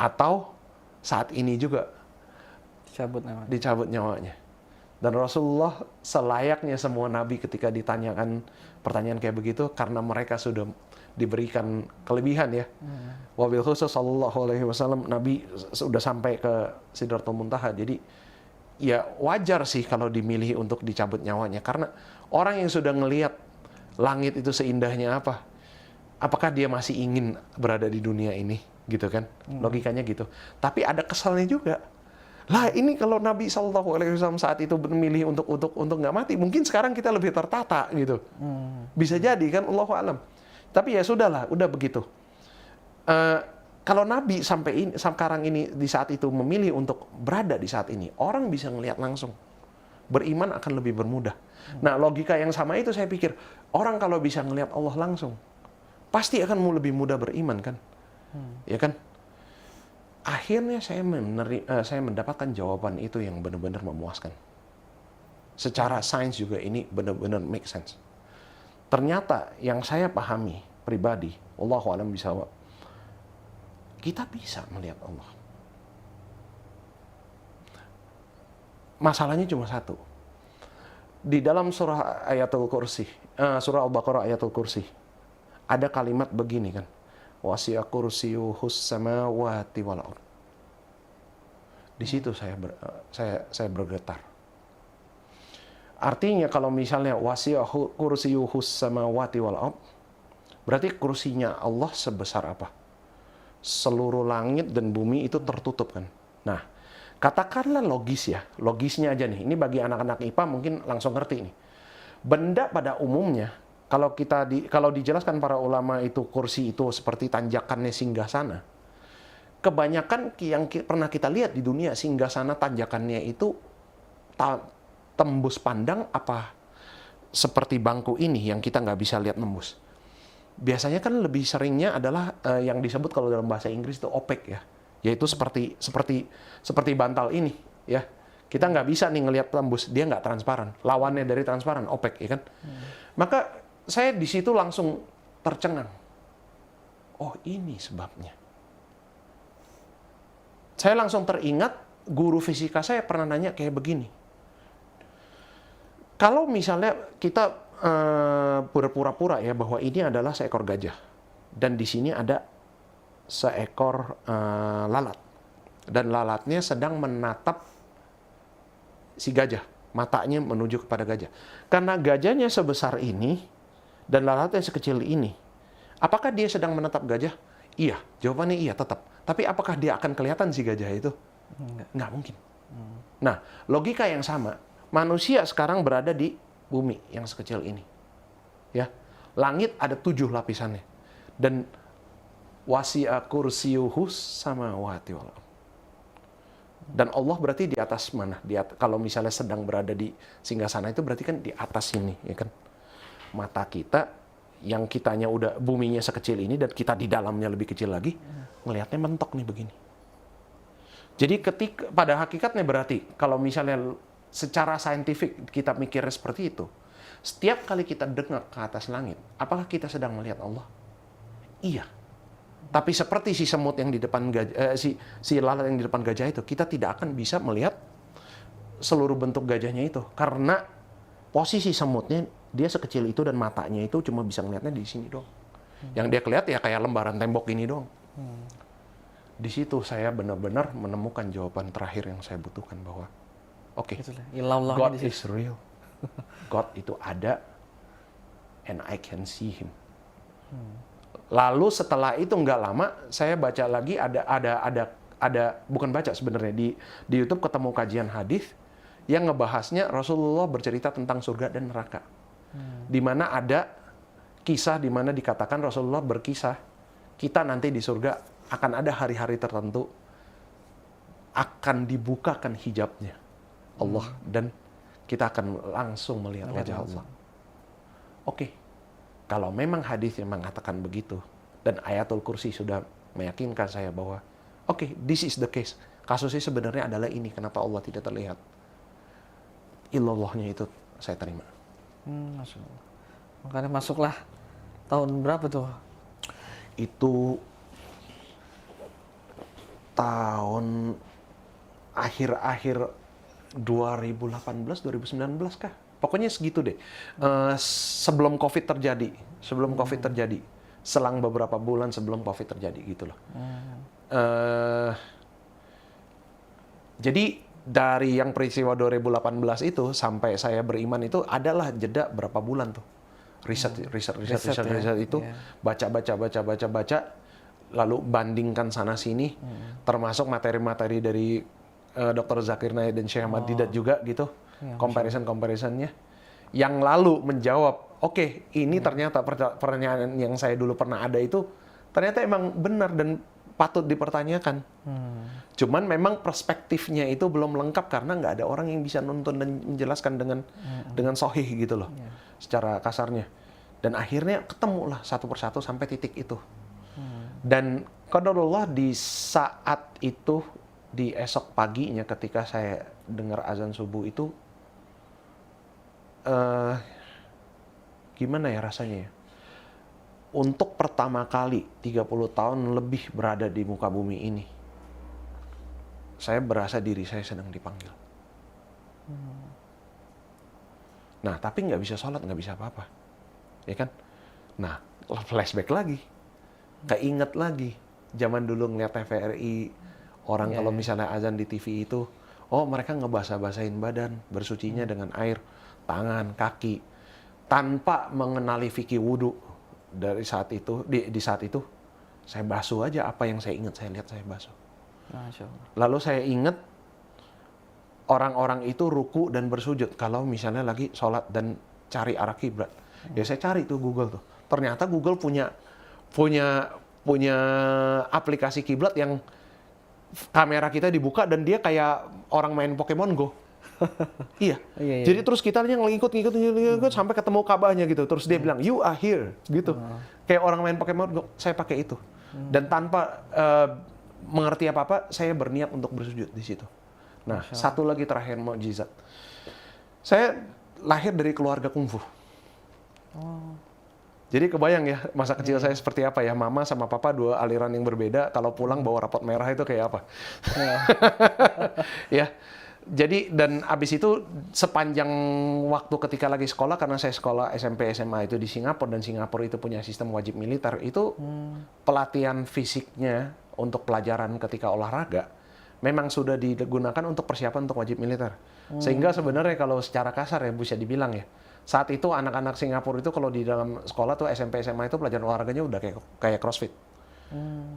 atau saat ini juga dicabut nyawanya. Dan Rasulullah selayaknya semua nabi ketika ditanyakan pertanyaan kayak begitu, karena mereka sudah diberikan kelebihan ya. Wabil khusus sallallahu alaihi wasallam, Nabi sudah sampai ke Sidratul Muntaha. Jadi ya wajar sih kalau dimilih untuk dicabut nyawanya, karena orang yang sudah ngelihat langit itu seindahnya apa, apakah dia masih ingin berada di dunia ini gitu kan? Logikanya gitu. Tapi ada kesalnya juga. Lah ini kalau Nabi SAW saat itu memilih untuk nggak mati, mungkin sekarang kita lebih tertata gitu. Bisa jadi kan, Allahu alam. Tapi ya sudahlah, udah begitu. Kalau Nabi sekarang ini di saat itu memilih untuk berada di saat ini, orang bisa ngelihat langsung. Beriman akan lebih bermudah. Nah, logika yang sama itu saya pikir, orang kalau bisa ngelihat Allah langsung, pasti akan lebih mudah beriman kan? Ya kan? Akhirnya saya mendapatkan jawaban itu yang benar-benar memuaskan. Secara sains juga ini benar-benar make sense. Ternyata yang saya pahami pribadi, wallahu a'lam bishawab, kita bisa melihat Allah. Masalahnya cuma satu. Di dalam surah Ayatul Kursi, surah Al-Baqarah Ayatul Kursi, ada kalimat begini kan. Wasi'a kursiyuhus samawati wal ardh. Di situ saya bergetar. Artinya kalau misalnya wasi'a kursiyuhus samawati wal ardh, berarti kursinya Allah sebesar apa? Seluruh langit dan bumi itu tertutup kan. Nah, katakanlah logis ya, logisnya aja nih. Ini bagi anak-anak IPA mungkin langsung ngerti nih. Benda pada umumnya, kalau dijelaskan para ulama itu kursi itu seperti tanjakannya singgasana. Kebanyakan yang pernah kita lihat di dunia singgasana tanjakannya itu tembus pandang apa seperti bangku ini yang kita nggak bisa lihat nembus. Biasanya kan lebih seringnya adalah yang disebut kalau dalam bahasa Inggris itu opaque ya, yaitu seperti bantal ini ya. Kita nggak bisa nih ngelihat tembus, dia nggak transparan. Lawannya dari transparan, opaque ya kan. Maka saya di situ langsung tercengang. Oh, ini sebabnya. Saya langsung teringat guru fisika saya pernah nanya kayak begini. Kalau misalnya kita pura-pura ya bahwa ini adalah seekor gajah dan di sini ada seekor lalat dan lalatnya sedang menatap si gajah, matanya menuju kepada gajah. Karena gajahnya sebesar ini dan lalatnya sekecil ini, apakah dia sedang menatap gajah? Iya, jawabannya iya tetap. Tapi apakah dia akan kelihatan si gajah itu? Nggak mungkin. Nah, logika yang sama. Manusia sekarang berada di bumi yang sekecil ini. Ya, langit ada 7 lapisannya. Dan wasi'a kursiyuhus samawati wal ardh. Dan Allah berarti di atas mana? Kalau misalnya sedang berada di singgasana itu berarti kan di atas ini, ya kan? Mata kita yang kitanya udah buminya sekecil ini dan kita di dalamnya lebih kecil lagi, ngelihatnya mentok nih begini. Jadi pada hakikatnya berarti kalau misalnya secara saintifik kita mikirnya seperti itu, setiap kali kita dengar ke atas langit, apakah kita sedang melihat Allah? Iya. Tapi seperti si semut yang di depan gajah, si lalat yang di depan gajah itu, kita tidak akan bisa melihat seluruh bentuk gajahnya itu karena posisi semutnya dia sekecil itu dan matanya itu cuma bisa ngeliatnya di sini doang. Yang dia kelihatan ya kayak lembaran tembok ini doang. Di situ saya benar-benar menemukan jawaban terakhir yang saya butuhkan bahwa oke, God is real. God itu ada and I can see him. Lalu setelah itu nggak lama saya baca lagi ada bukan baca sebenarnya di YouTube ketemu kajian hadis yang ngebahasnya Rasulullah bercerita tentang surga dan neraka. Di mana ada kisah di mana dikatakan Rasulullah berkisah kita nanti di surga akan ada hari-hari tertentu akan dibukakan hijabnya Allah dan kita akan langsung melihat wajah Allah. Oke. Kalau memang hadisnya mengatakan begitu, dan ayatul kursi sudah meyakinkan saya bahwa, oke, this is the case. Kasusnya sebenarnya adalah ini, kenapa Allah tidak terlihat. Illallahnya itu saya terima. Masya Allah. Makanya masuklah tahun berapa tuh? Itu tahun akhir-akhir 2018-2019 kah? Pokoknya segitu deh. Sebelum COVID terjadi. Selang beberapa bulan sebelum COVID terjadi gitu loh. Jadi dari yang peristiwa 2018 itu sampai saya beriman itu adalah jeda berapa bulan tuh. Riset itu baca, lalu bandingkan sana sini, termasuk materi-materi dari Dr. Zakir Naik dan Syekh Ahmad Didat juga gitu. Comparison-comparisonnya yang lalu menjawab, oke, ini ternyata pertanyaan yang saya dulu pernah ada itu ternyata emang benar dan patut dipertanyakan. Cuman memang perspektifnya itu belum lengkap karena nggak ada orang yang bisa nonton dan menjelaskan dengan sahih gitu loh, secara kasarnya. Dan akhirnya ketemulah satu persatu sampai titik itu. Dan qadarullah di saat itu, di esok paginya ketika saya dengar azan subuh itu, gimana ya rasanya ya? Untuk pertama kali 30 tahun lebih berada di muka bumi ini, saya berasa diri saya sedang dipanggil. Nah, tapi nggak bisa sholat, nggak bisa apa-apa. Ya kan? Nah, flashback lagi. Keinget lagi. Zaman dulu ngeliat TVRI, orang kalau misalnya azan di TV itu, oh mereka ngebasah-basahin badan, bersucinya dengan air, tangan, kaki, tanpa mengenali fikih wudhu. Dari saat itu, di saat itu, saya basuh aja apa yang saya ingat, saya lihat, saya basuh. Masya Allah. Lalu saya ingat orang-orang itu ruku dan bersujud kalau misalnya lagi sholat dan cari arah kiblat. Ya saya cari tuh Google tuh. Ternyata Google punya aplikasi kiblat yang kamera kita dibuka dan dia kayak orang main Pokemon Go. Iya. Jadi terus kita ngikut sampai ketemu Ka'bahnya gitu. Terus dia bilang, "You are here." gitu. Kayak orang main Pokemon Go. Saya pakai itu. Dan tanpa mengerti apa-apa, saya berniat untuk bersujud di situ. Nah, satu lagi terakhir mukjizat. Saya lahir dari keluarga kungfu. Jadi kebayang ya masa kecil saya seperti apa ya, mama sama papa dua aliran yang berbeda, kalau pulang bawa rapot merah itu kayak apa. Ya, jadi dan abis itu sepanjang waktu ketika lagi sekolah, karena saya sekolah SMP SMA itu di Singapura dan Singapura itu punya sistem wajib militer, itu pelatihan fisiknya untuk pelajaran ketika olahraga memang sudah digunakan untuk persiapan untuk wajib militer. Sehingga sebenarnya kalau secara kasar ya bisa dibilang ya, saat itu anak-anak Singapura itu kalau di dalam sekolah tuh SMP SMA itu pelajaran olahraganya udah kayak CrossFit.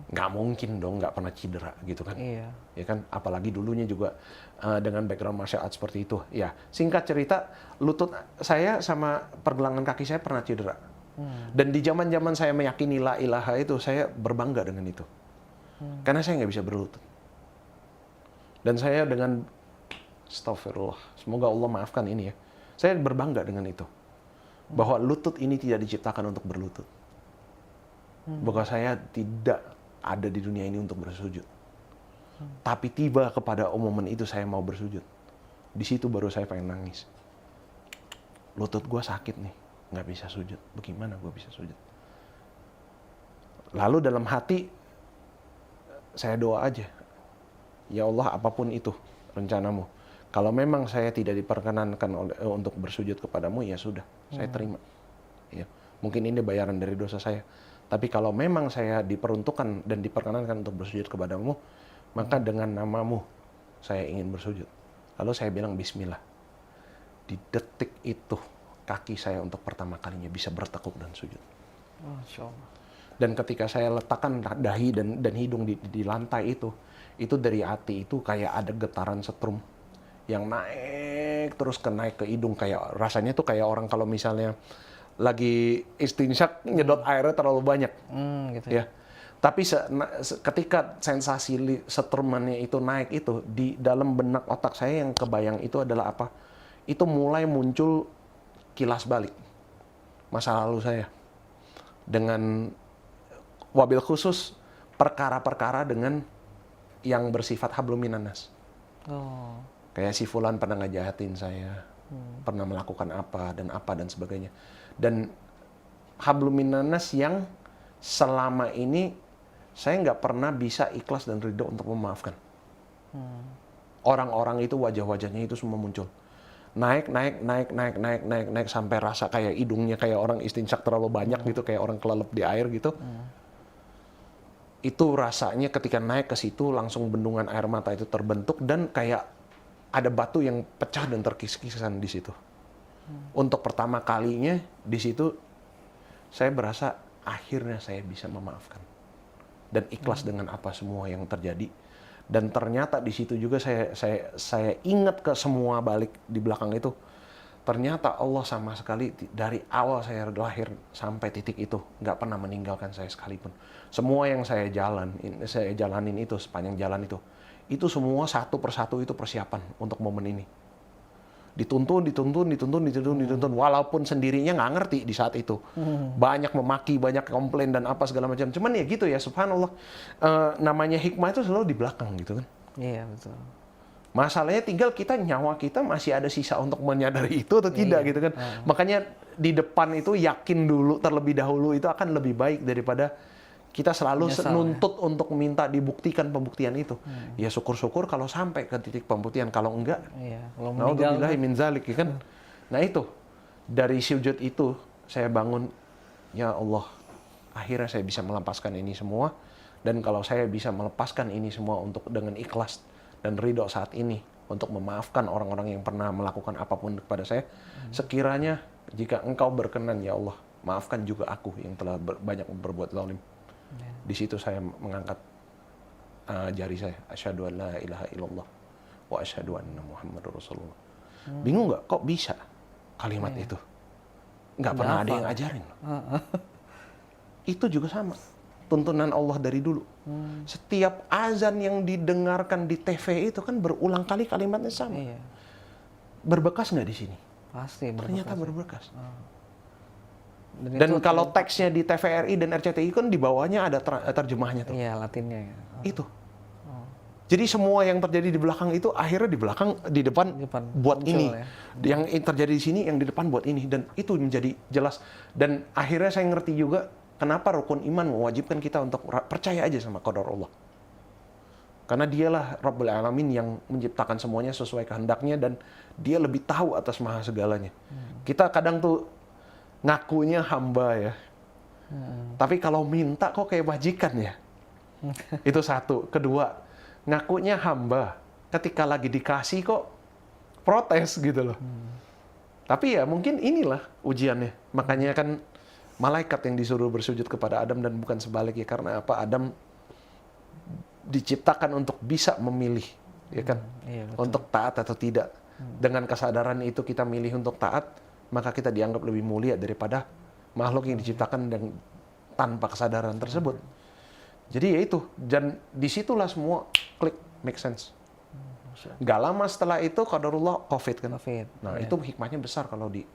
Nggak mungkin dong nggak pernah cedera gitu kan. Iya. Ya kan, apalagi dulunya juga dengan background martial arts seperti itu. Ya, singkat cerita, lutut saya sama pergelangan kaki saya pernah cedera. Dan di zaman-zaman saya meyakini la ilaha itu, saya berbangga dengan itu. Karena saya nggak bisa berlutut. Dan saya dengan, astagfirullah, semoga Allah maafkan ini ya. Saya berbangga dengan itu. Bahwa lutut ini tidak diciptakan untuk berlutut. Bahwa saya tidak ada di dunia ini untuk bersujud. Tapi tiba kepada momen itu saya mau bersujud. Di situ baru saya pengen nangis. Lutut gue sakit nih, nggak bisa sujud. Bagaimana gue bisa sujud? Lalu dalam hati, saya doa aja. Ya Allah, apapun itu rencanamu. Kalau memang saya tidak diperkenankan untuk bersujud kepadamu, ya sudah, saya terima. Ya. Mungkin ini bayaran dari dosa saya. Tapi kalau memang saya diperuntukkan dan diperkenankan untuk bersujud kepadamu, maka dengan namamu saya ingin bersujud. Lalu saya bilang bismillah. Di detik itu kaki saya untuk pertama kalinya bisa bertekuk dan sujud. Masya Allah. Dan ketika saya letakkan dahi dan hidung di lantai itu dari hati itu kayak ada getaran setrum yang naik terus naik ke hidung, kayak rasanya tuh kayak orang kalau misalnya lagi istinsyak nyedot airnya terlalu banyak. Gitu Ya. Tapi ketika sensasi setrumannya itu naik itu, di dalam benak otak saya yang kebayang itu adalah apa? Itu mulai muncul kilas balik masa lalu saya. Dengan wabil khusus perkara-perkara dengan yang bersifat hablum minanas. Oh. Kayak si fulan pernah ngejahatin saya, pernah melakukan apa dan sebagainya. Dan hablum minanas yang selama ini saya nggak pernah bisa ikhlas dan ridho untuk memaafkan. Orang-orang itu wajah-wajahnya itu semua muncul. Naik sampai rasa kayak hidungnya kayak orang istinsyak terlalu banyak gitu, kayak orang kelelep di air gitu. Itu rasanya ketika naik ke situ langsung bendungan air mata itu terbentuk dan kayak ada batu yang pecah dan terkikis-kisan di situ. Untuk pertama kalinya di situ saya berasa akhirnya saya bisa memaafkan dan ikhlas dengan apa semua yang terjadi. Dan ternyata di situ juga saya ingat ke semua balik di belakang itu. Ternyata Allah sama sekali dari awal saya lahir sampai titik itu nggak pernah meninggalkan saya sekalipun. Semua yang saya jalanin itu sepanjang jalan itu semua satu persatu itu persiapan untuk momen ini. Dituntun, walaupun sendirinya nggak ngerti di saat itu. Banyak memaki, banyak komplain dan apa segala macam. Cuman ya gitu ya, subhanallah. Namanya hikmah itu selalu di belakang gitu kan. Iya, betul. Masalahnya tinggal nyawa kita masih ada sisa untuk menyadari itu atau tidak gitu kan. Makanya di depan itu yakin dulu terlebih dahulu itu akan lebih baik daripada kita selalu nuntut untuk minta dibuktikan pembuktian itu. Ya syukur-syukur kalau sampai ke titik pembuktian. Kalau enggak, kalau meninggal naudzubillahi min zalik ya kan. Nah itu, dari sujud itu saya bangun, ya Allah, akhirnya saya bisa melepaskan ini semua. Dan kalau saya bisa melepaskan ini semua dengan ikhlas dan ridho saat ini, untuk memaafkan orang-orang yang pernah melakukan apapun kepada saya, sekiranya jika engkau berkenan ya Allah, maafkan juga aku yang telah banyak berbuat zalim. Di situ saya mengangkat jari saya, asyhadu an la ilaha illallah wa asyhadu anna muhammadur rasulullah. Bingung nggak kok bisa kalimat itu? Nggak pernah ada yang ajarin. Itu juga sama tuntunan Allah dari dulu. Setiap azan yang didengarkan di TV itu kan berulang kali kalimatnya sama. Berbekas nggak di sini? Pasti ternyata berbekas. Dan kalau teksnya di TVRI dan RCTI kan di bawahnya ada terjemahnya tuh. Iya, Latinnya ya. Itu. Jadi semua yang terjadi di belakang itu akhirnya di depan buat ini. Ya. Yang terjadi di sini yang di depan buat ini, dan itu menjadi jelas. Dan akhirnya saya ngerti juga kenapa rukun iman mewajibkan kita untuk percaya aja sama qadar Allah. Karena dialah Rabbul Alamin yang menciptakan semuanya sesuai kehendaknya dan dia lebih tahu atas maha segalanya. Kita kadang tuh ngakunya hamba ya. Tapi kalau minta kok kayak majikan ya. Itu satu. Kedua, ngakunya hamba. Ketika lagi dikasih kok protes gitu loh. Tapi ya mungkin inilah ujiannya. Makanya kan malaikat yang disuruh bersujud kepada Adam dan bukan sebaliknya. Karena apa? Adam diciptakan untuk bisa memilih, ya kan? Untuk taat atau tidak. Dengan kesadaran itu kita milih untuk taat, maka kita dianggap lebih mulia daripada makhluk yang diciptakan dan tanpa kesadaran tersebut. Jadi ya itu, dan disitulah semua klik, make sense. Gak lama setelah itu qadarullah COVID kan. COVID. Nah Ya. itu hikmahnya besar kalau di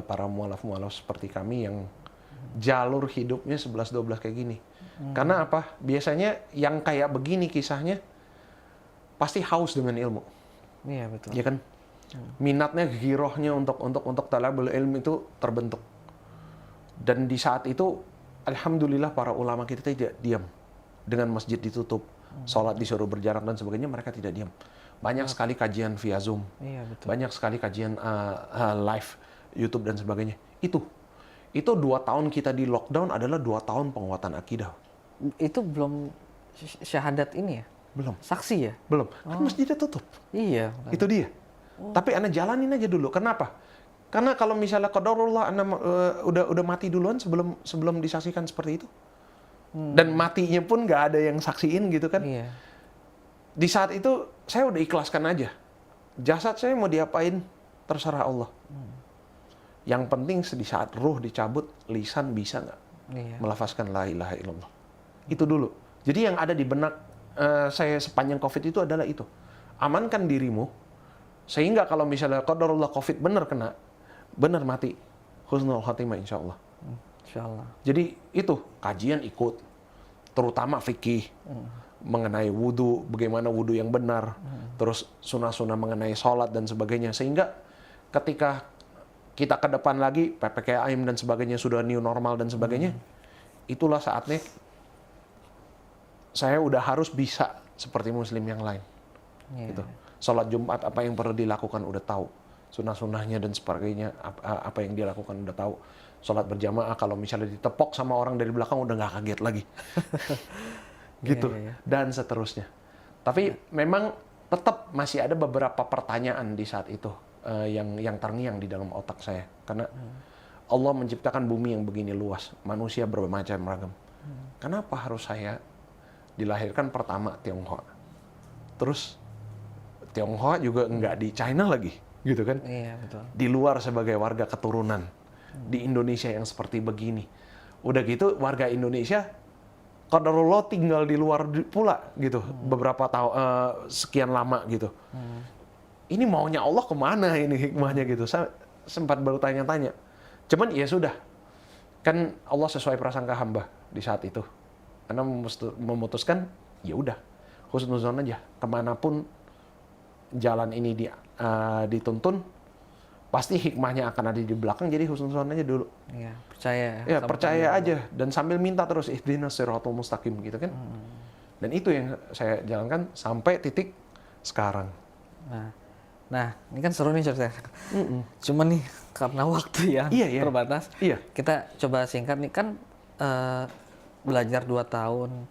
para mualaf-mualaf seperti kami yang jalur hidupnya 11-12 kayak gini. Karena apa? Biasanya yang kayak begini kisahnya pasti haus dengan ilmu, Iya betul. ya kan? Minatnya, girohnya untuk talabul ilmu itu terbentuk. Dan di saat itu, alhamdulillah para ulama kita tidak diam. Dengan masjid ditutup, sholat disuruh berjarak dan sebagainya, mereka tidak diam. Banyak sekali kajian via Zoom, Iya betul. banyak sekali kajian live YouTube dan sebagainya. Itu 2 tahun kita di lockdown adalah 2 tahun penguatan akidah. Itu belum syahadat ini ya? Belum, Saksi ya? belum. Kan masjidnya tutup. Iya. Itu dia. Tapi Anda jalanin aja dulu. Kenapa? Karena kalau misalnya qadarullah Anda udah mati duluan sebelum disaksikan seperti itu. Dan matinya pun nggak ada yang saksiin gitu kan. Iya. Di saat itu saya udah ikhlaskan aja. Jasad saya mau diapain terserah Allah. Yang penting di saat ruh dicabut, lisan bisa nggak Iya. melafazkan la ilaha illallah. Itu dulu. Jadi yang ada di benak saya sepanjang COVID itu adalah itu. Amankan dirimu, sehingga kalau misalnya qadarullah COVID benar kena, benar mati, husnul khatimah insya Allah. Insyaallah. Jadi itu, kajian ikut, terutama fikih, mengenai wudhu, bagaimana wudhu yang benar, terus sunnah-sunnah mengenai sholat dan sebagainya. Sehingga ketika kita ke depan lagi, PPKM dan sebagainya sudah new normal dan sebagainya, itulah saatnya saya udah harus bisa seperti muslim yang lain. Iya. Gitu. Sholat Jumat apa yang perlu dilakukan udah tahu. Sunnah-sunnahnya dan sebagainya apa yang dia lakukan udah tahu. Sholat berjamaah kalau misalnya ditepok sama orang dari belakang udah nggak kaget lagi. Gitu. Iya. Dan seterusnya. Tapi memang tetap masih ada beberapa pertanyaan di saat itu yang terngiang di dalam otak saya. Karena Allah menciptakan bumi yang begini luas. Manusia bermacam ragam. Kenapa harus saya dilahirkan pertama Tionghoa? Terus Tionghoa juga nggak di China lagi, gitu kan? Iya betul. Di luar sebagai warga keturunan di Indonesia yang seperti begini. Udah gitu warga Indonesia qadarullah tinggal di luar pula gitu beberapa tahun sekian lama gitu. Ini maunya Allah kemana ini hikmahnya gitu? Saya sempat baru tanya-tanya. Cuman ya sudah, kan Allah sesuai prasangka hamba di saat itu. Karena memutuskan ya udah husnuzon aja kemanapun jalan ini dituntun, pasti hikmahnya akan ada di belakang, jadi husnuzon aja dulu. Iya, percaya. Ya sama percaya Allah. aja dan sambil minta terus ihdinas siratal mustaqim gitu kan. Dan itu yang saya jalankan sampai titik sekarang. Nah, ini kan seru nih ceritanya. Cuman nih karena waktu yang Iya. terbatas, Iya. kita coba singkat nih kan belajar 2 tahun.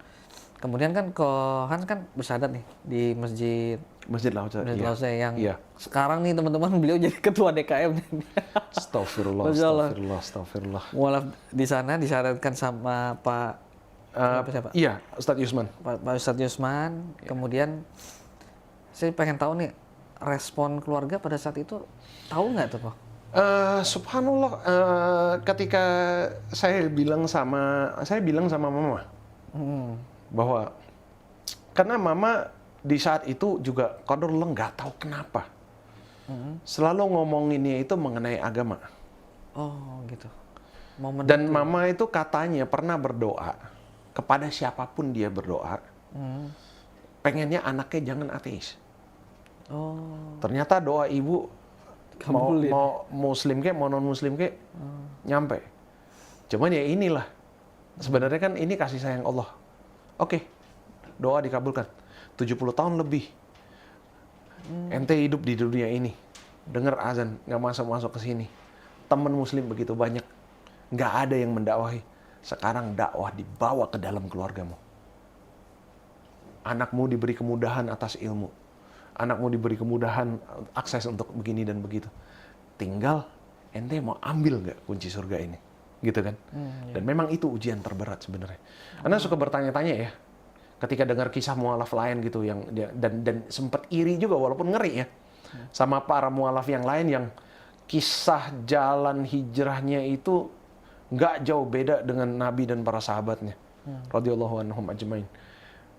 Kemudian kan Kohan kan bersyahadat nih di Masjid Masjid Lausa. Lausa yang Iya. sekarang nih teman-teman beliau jadi ketua DKM. Astagfirullah, Masya Allah. astagfirullah. Mualaf di sana disyaratkan sama Pak siapa? Iya, Ustadz Yusman. Pak Ustadz Yusman. Kemudian saya pengen tahu nih respon keluarga pada saat itu, tahu nggak tuh Pak? Subhanallah, ketika saya bilang sama mama bahwa karena mama di saat itu juga qadarullah nggak tahu kenapa selalu ngomonginnya itu mengenai agama. Oh gitu. Momen Dan mama itu katanya pernah berdoa kepada siapapun dia berdoa, pengennya anaknya jangan ateis. Oh, Ternyata doa ibu kabulin. mau muslim kek, mau non muslim kek, nyampe. Cuman ya inilah, sebenarnya kan ini kasih sayang Allah. Oke, doa dikabulkan. 70 tahun lebih. Ente hidup di dunia ini, dengar azan, nggak masuk ke sini. Teman muslim begitu banyak, nggak ada yang mendakwahi. Sekarang dakwah dibawa ke dalam keluargamu. Anakmu diberi kemudahan atas ilmu. Anakmu diberi kemudahan akses untuk begini dan begitu. Tinggal ente mau ambil nggak kunci surga ini, gitu kan? Dan memang itu ujian terberat sebenarnya. Anda suka bertanya-tanya ya, ketika dengar kisah mualaf lain gitu yang dan sempat iri juga walaupun ngeri ya, sama para mualaf yang lain yang kisah jalan hijrahnya itu nggak jauh beda dengan Nabi dan para sahabatnya. Radhiyallahu anhum ajmain.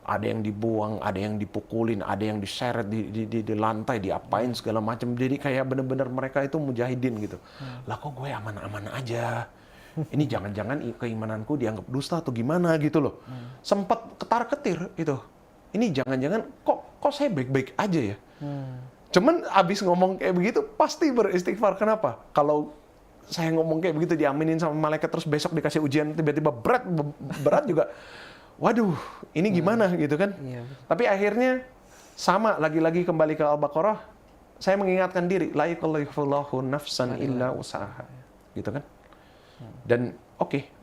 Ada yang dibuang, ada yang dipukulin, ada yang diseret di lantai, diapain segala macam. Jadi kayak bener-bener mereka itu mujahidin gitu. Lah kok gue aman-aman aja. Ini jangan-jangan keimananku dianggap dusta atau gimana gitu loh. Sempat ketar-ketir itu. Ini jangan-jangan kok saya baik-baik aja ya. Cuman abis ngomong kayak begitu pasti beristighfar. Kenapa? Kalau saya ngomong kayak begitu diaminin sama malaikat terus besok dikasih ujian tiba-tiba berat juga. Waduh, ini gimana gitu kan? Iya. Tapi akhirnya sama lagi-lagi kembali ke Al-Baqarah. Saya mengingatkan diri, la yukallifullahu nafsan illa usaha. Gitu kan? Dan oke,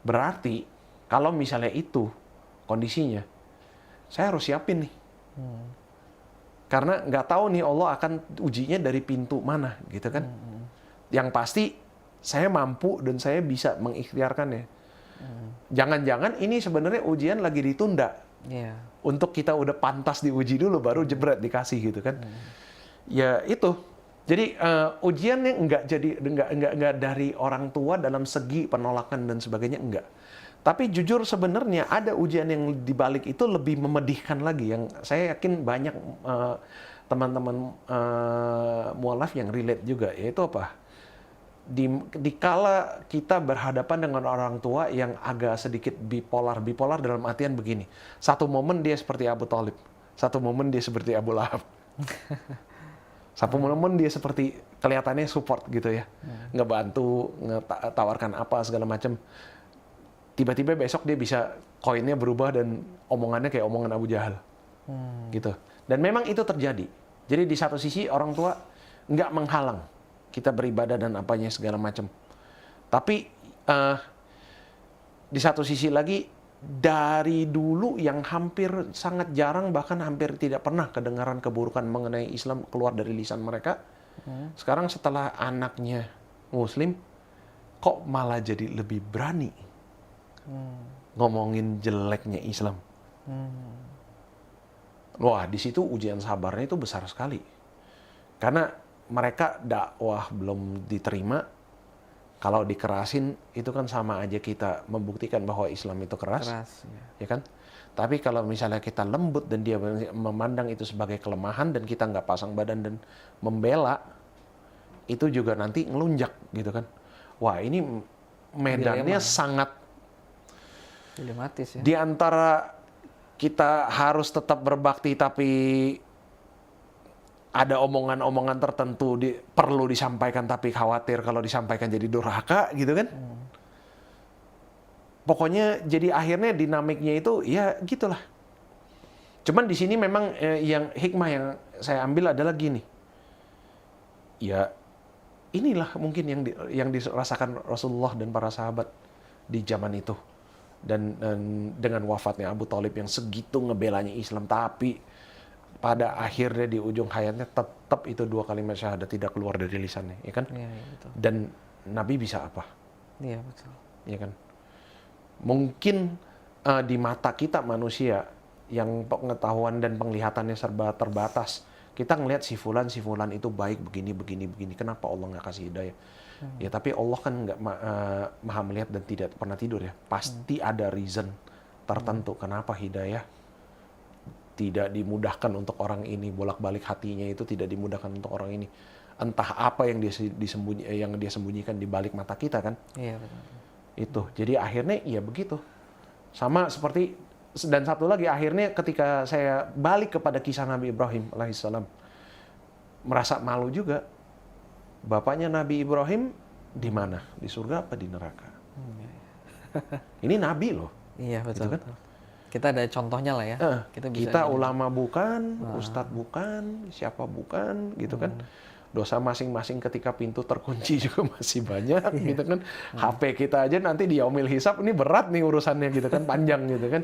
berarti kalau misalnya itu kondisinya, saya harus siapin nih. Karena nggak tahu nih Allah akan ujinya dari pintu mana, gitu kan? Yang pasti saya mampu dan saya bisa mengikhtiarkannya. Jangan-jangan ini sebenarnya ujian lagi ditunda. Iya. Untuk kita udah pantas diuji dulu, baru jebret dikasih gitu kan? Ya itu. Jadi ujiannya nggak dari orang tua dalam segi penolakan dan sebagainya, enggak. Tapi jujur sebenarnya ada ujian yang dibalik itu lebih memedihkan lagi, yang saya yakin banyak teman-teman mualaf yang relate juga, yaitu apa? Di kala kita berhadapan dengan orang tua yang agak sedikit bipolar dalam artian begini. Satu momen dia seperti Abu Thalib, satu momen dia seperti Abu Lahab. Satu momen dia seperti kelihatannya support gitu ya, ngebantu, tawarkan apa segala macam. Tiba-tiba besok dia bisa koinnya berubah dan omongannya kayak omongan Abu Jahal, gitu. Dan memang itu terjadi. Jadi di satu sisi orang tua nggak menghalang kita beribadah dan apanya segala macam. Tapi di satu sisi lagi dari dulu yang hampir sangat jarang bahkan hampir tidak pernah kedengaran keburukan mengenai Islam keluar dari lisan mereka. Sekarang setelah anaknya Muslim, kok malah jadi lebih berani ngomongin jeleknya Islam. Wah, di situ ujian sabarnya itu besar sekali. Karena mereka dakwah belum diterima, kalau dikerasin itu kan sama aja kita membuktikan bahwa Islam itu keras, ya kan? Tapi kalau misalnya kita lembut dan dia memandang itu sebagai kelemahan dan kita nggak pasang badan dan membela, itu juga nanti ngelunjak gitu kan? Wah, ini medannya sangat dilematis ya. di antara kita harus tetap berbakti tapi ada omongan-omongan tertentu perlu disampaikan tapi khawatir kalau disampaikan jadi durhaka gitu kan. Pokoknya jadi akhirnya dinamiknya itu ya gitulah. Cuman di sini memang yang hikmah yang saya ambil adalah gini. Ya inilah mungkin yang dirasakan Rasulullah dan para sahabat di zaman itu. Dan dengan wafatnya Abu Thalib yang segitu ngebelanya Islam, tapi pada akhirnya di ujung hayatnya tetap itu 2 kalimat syahadat tidak keluar dari lisannya, ya kan? Iya, betul. Dan Nabi bisa apa? Iya, betul. Ya kan? Mungkin di mata kita manusia yang pengetahuan dan penglihatannya serba terbatas, kita ngelihat si fulan itu baik begini. Kenapa Allah nggak kasih hidayah? Ya tapi Allah kan nggak maha melihat dan tidak pernah tidur ya. Pasti ada reason tertentu kenapa hidayah tidak dimudahkan untuk orang ini, bolak-balik hatinya itu tidak dimudahkan untuk orang ini. Entah apa yang dia sembunyikan di balik mata kita kan. Iya, betul. Itu. Jadi akhirnya ya begitu. Sama seperti, dan satu lagi akhirnya ketika saya balik kepada kisah Nabi Ibrahim alaihissalam, merasa malu juga. Bapaknya Nabi Ibrahim di mana? Di surga apa di neraka? Ini Nabi loh. Iya, betul. Gitu kan? Betul. Kita ada contohnya lah ya. Kita ulama bukan, ustadz bukan, siapa bukan, gitu kan. Dosa masing-masing ketika pintu terkunci juga masih banyak, gitu kan. HP kita aja nanti di yaumil hisab, ini berat nih urusannya gitu kan, panjang gitu kan.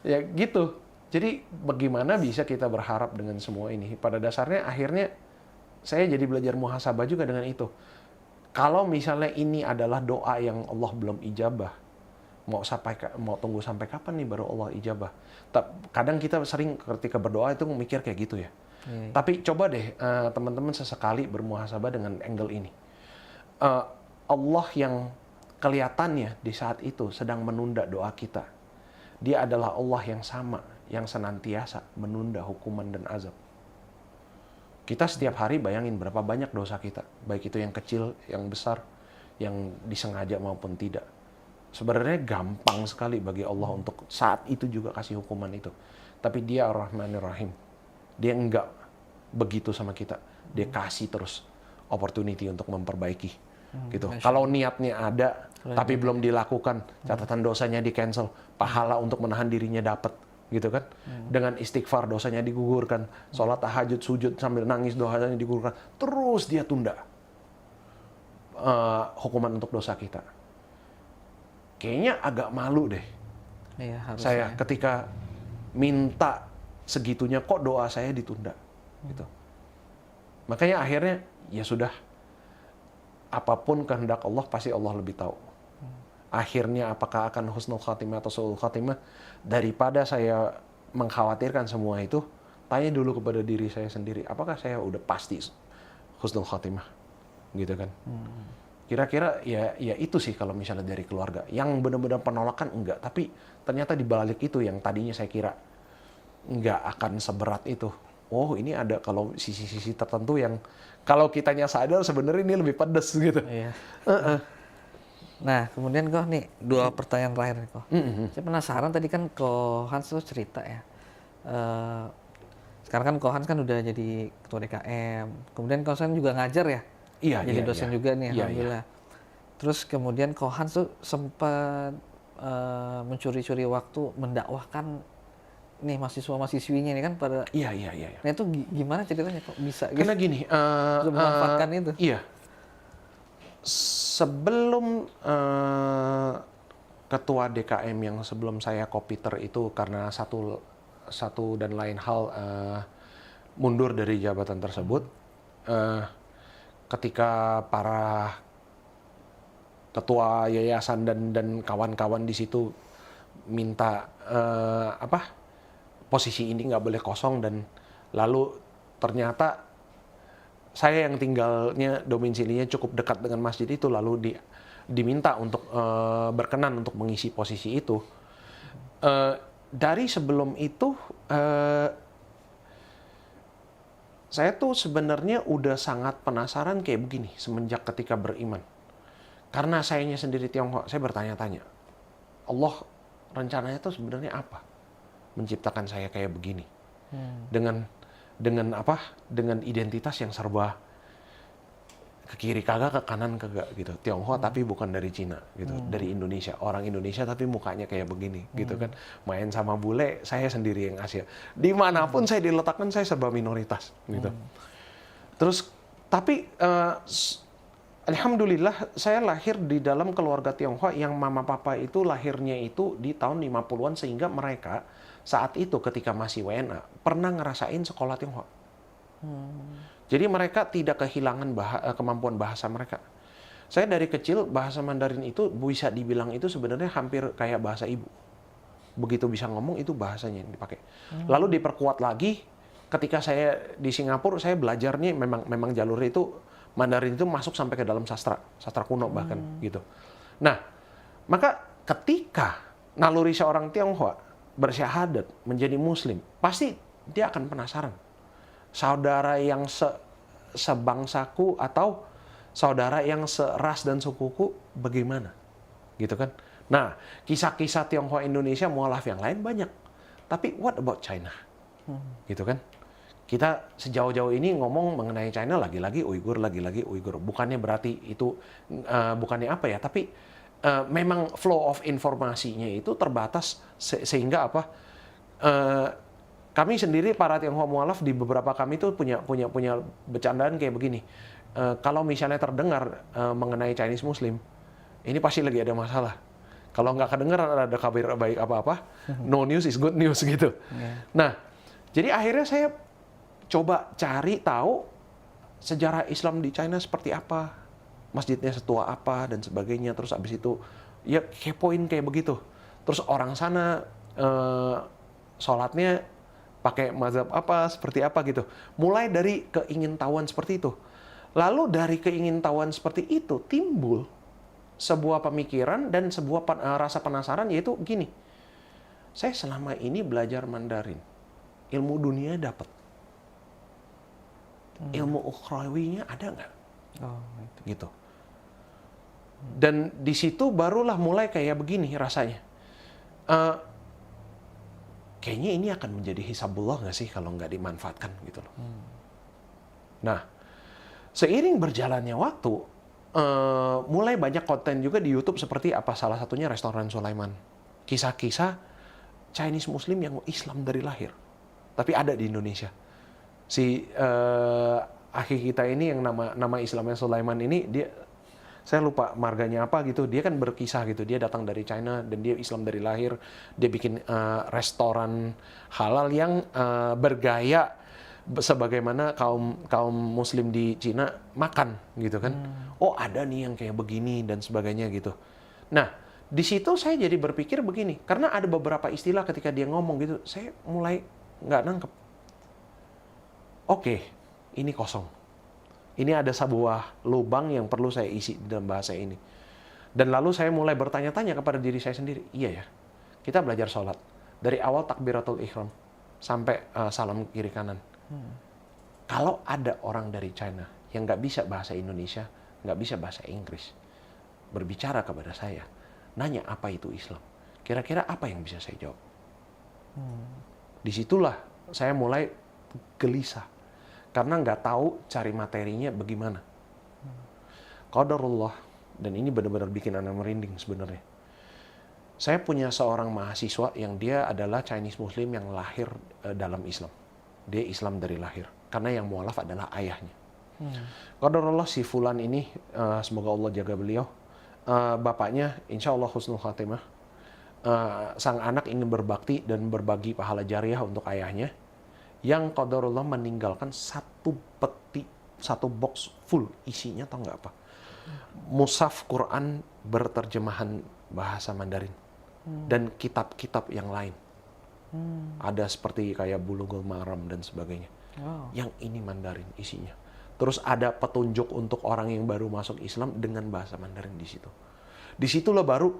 Ya gitu. Jadi bagaimana bisa kita berharap dengan semua ini? Pada dasarnya akhirnya saya jadi belajar muhasabah juga dengan itu. Kalau misalnya ini adalah doa yang Allah belum ijabah, mau tunggu sampai kapan nih baru Allah ijabah? Kadang kita sering ketika berdoa itu mikir kayak gitu ya. Tapi coba deh teman-teman sesekali bermuhasabah dengan angle ini. Allah yang kelihatannya di saat itu sedang menunda doa kita. Dia adalah Allah yang sama, yang senantiasa menunda hukuman dan azab. Kita setiap hari bayangin berapa banyak dosa kita, baik itu yang kecil, yang besar, yang disengaja maupun tidak. Sebenarnya gampang sekali bagi Allah untuk saat itu juga kasih hukuman itu. Tapi Dia Ar-Rahmanir Rahim. Dia enggak begitu sama kita. Dia kasih terus opportunity untuk memperbaiki. Gitu. Kalau niatnya ada, tapi belum dilakukan, catatan dosanya di cancel, pahala untuk menahan dirinya dapat, gitu kan? Dengan istighfar dosanya digugurkan, sholat tahajud, sujud sambil nangis dosanya digugurkan, terus dia tunda hukuman untuk dosa kita. Kayaknya agak malu deh. Iya, harusnya. Saya ketika minta segitunya kok doa saya ditunda, gitu. Makanya akhirnya ya sudah. Apapun kehendak Allah, pasti Allah lebih tahu. Akhirnya apakah akan husnul khatimah atau su'ul khatimah, daripada saya mengkhawatirkan semua itu, tanya dulu kepada diri saya sendiri, apakah saya udah pasti husnul khatimah? Gitu kan. Kira-kira ya itu sih kalau misalnya dari keluarga. Yang benar-benar penolakan enggak, tapi ternyata di balik itu yang tadinya saya kira enggak akan seberat itu. Oh, ini ada kalau sisi-sisi tertentu yang kalau kitanya sadar sebenarnya ini lebih pedes gitu. Iya. Nah, kemudian kok nih 2 pertanyaan terakhir nih kok. Saya penasaran tadi kan Ko Hans tuh cerita ya. Sekarang kan Ko Hans kan udah jadi ketua DKM. Kemudian Ko Hans juga ngajar ya. Iya, jadi dosen juga nih, Iya, alhamdulillah. Terus kemudian Ko Hans tuh sempat mencuri-curi waktu mendakwahkan nih mahasiswa-mahasiswinya ini kan pada. Iya. Nah itu gimana ceritanya kok bisa gitu? Karena gini, Memanfaatkan itu. Iya. Sebelum ketua DKM yang sebelum saya kopiter itu karena satu dan lain hal mundur dari jabatan tersebut, ketika para ketua yayasan dan kawan-kawan di situ minta posisi ini nggak boleh kosong, dan lalu ternyata saya yang tinggalnya domisilinya cukup dekat dengan masjid itu, lalu diminta untuk berkenan untuk mengisi posisi itu. Dari sebelum itu saya tuh sebenarnya udah sangat penasaran kayak begini semenjak ketika beriman. Karena sayanya sendiri Tionghoa, saya bertanya-tanya, Allah rencananya tuh sebenarnya apa? Menciptakan saya kayak begini, dengan identitas yang serba ke kiri kagak, ke kanan kagak gitu. Tionghoa tapi bukan dari Cina gitu, dari Indonesia, orang Indonesia tapi mukanya kayak begini gitu kan. Main sama bule, saya sendiri yang Asia. Dimanapun saya diletakkan, saya serba minoritas gitu. Terus tapi alhamdulillah saya lahir di dalam keluarga Tionghoa yang mama papa itu lahirnya itu di tahun 50-an, sehingga mereka saat itu ketika masih WNA pernah ngerasain sekolah Tionghoa. Jadi mereka tidak kehilangan kemampuan bahasa mereka. Saya dari kecil bahasa Mandarin itu bisa dibilang itu sebenarnya hampir kayak bahasa ibu. Begitu bisa ngomong itu bahasanya yang dipakai. Lalu diperkuat lagi ketika saya di Singapura, saya belajarnya memang jalur itu Mandarin itu masuk sampai ke dalam sastra kuno bahkan gitu. Nah, maka ketika naluri seorang Tionghoa bersyahadat menjadi muslim, pasti dia akan penasaran. Saudara yang sebangsaku atau saudara yang seras dan sukuku bagaimana? Gitu kan. Nah, kisah-kisah Tionghoa Indonesia mualaf yang lain banyak. Tapi what about China? Gitu kan. Kita sejauh-jauh ini ngomong mengenai China lagi-lagi Uighur. Bukannya berarti itu bukannya apa ya, tapi memang flow of informasinya itu terbatas sehingga kami sendiri para Tionghoa mualaf di beberapa kami itu punya bercandaan kayak begini. Kalau misalnya terdengar mengenai Chinese Muslim, ini pasti lagi ada masalah. Kalau nggak kedengar ada kabar baik apa-apa, no news is good news gitu. Nah, jadi akhirnya saya coba cari tahu sejarah Islam di China seperti apa, masjidnya setua apa dan sebagainya. Terus abis itu ya kepoin kayak begitu. Terus orang sana sholatnya pakai mazhab apa, seperti apa gitu. Mulai dari keingintahuan seperti itu. Lalu dari keingintahuan seperti itu timbul sebuah pemikiran dan sebuah rasa penasaran, yaitu gini. Saya selama ini belajar Mandarin. Ilmu dunia dapat. Ilmu ukhrawinya ada nggak? Oh, itu. Gitu. Dan di situ barulah mulai kayak begini rasanya. Kayaknya ini akan menjadi hisabullah nggak sih kalau nggak dimanfaatkan gitu loh. Nah, seiring berjalannya waktu, mulai banyak konten juga di YouTube seperti apa, salah satunya Restoran Sulaiman. Kisah-kisah Chinese Muslim yang Islam dari lahir. Tapi ada di Indonesia. Si akhi kita ini yang nama Islamnya Sulaiman ini, saya lupa marganya apa gitu, dia kan berkisah gitu, dia datang dari China dan dia Islam dari lahir, dia bikin restoran halal yang bergaya sebagaimana kaum Muslim di Cina makan gitu kan. Oh ada nih yang kayak begini dan sebagainya gitu. Nah di situ saya jadi berpikir begini, karena ada beberapa istilah ketika dia ngomong gitu, saya mulai nggak nangkep. Oke, ini kosong. Ini ada sebuah lubang yang perlu saya isi dalam bahasa ini. Dan lalu saya mulai bertanya-tanya kepada diri saya sendiri. Iya ya, kita belajar sholat. Dari awal takbiratul ihram sampai salam kiri kanan. Kalau ada orang dari China yang nggak bisa bahasa Indonesia, nggak bisa bahasa Inggris, berbicara kepada saya, nanya apa itu Islam. Kira-kira apa yang bisa saya jawab? Disitulah saya mulai gelisah. Karena nggak tahu cari materinya bagaimana. Qadarullah, dan ini benar-benar bikin anak merinding sebenarnya. Saya punya seorang mahasiswa yang dia adalah Chinese Muslim yang lahir dalam Islam. Dia Islam dari lahir. Karena yang mualaf adalah ayahnya. Qadarullah si fulan ini, semoga Allah jaga beliau. Bapaknya insya Allah husnul khatimah. Sang anak ingin berbakti dan berbagi pahala jariah untuk ayahnya. Yang qadarullah meninggalkan satu peti, satu box full isinya, tau nggak apa? Mushaf Quran berterjemahan bahasa Mandarin dan kitab-kitab yang lain. Ada seperti kayak Bulughul Maram dan sebagainya. Yang ini Mandarin isinya. Terus ada petunjuk untuk orang yang baru masuk Islam dengan bahasa Mandarin di situ. Di situlah baru,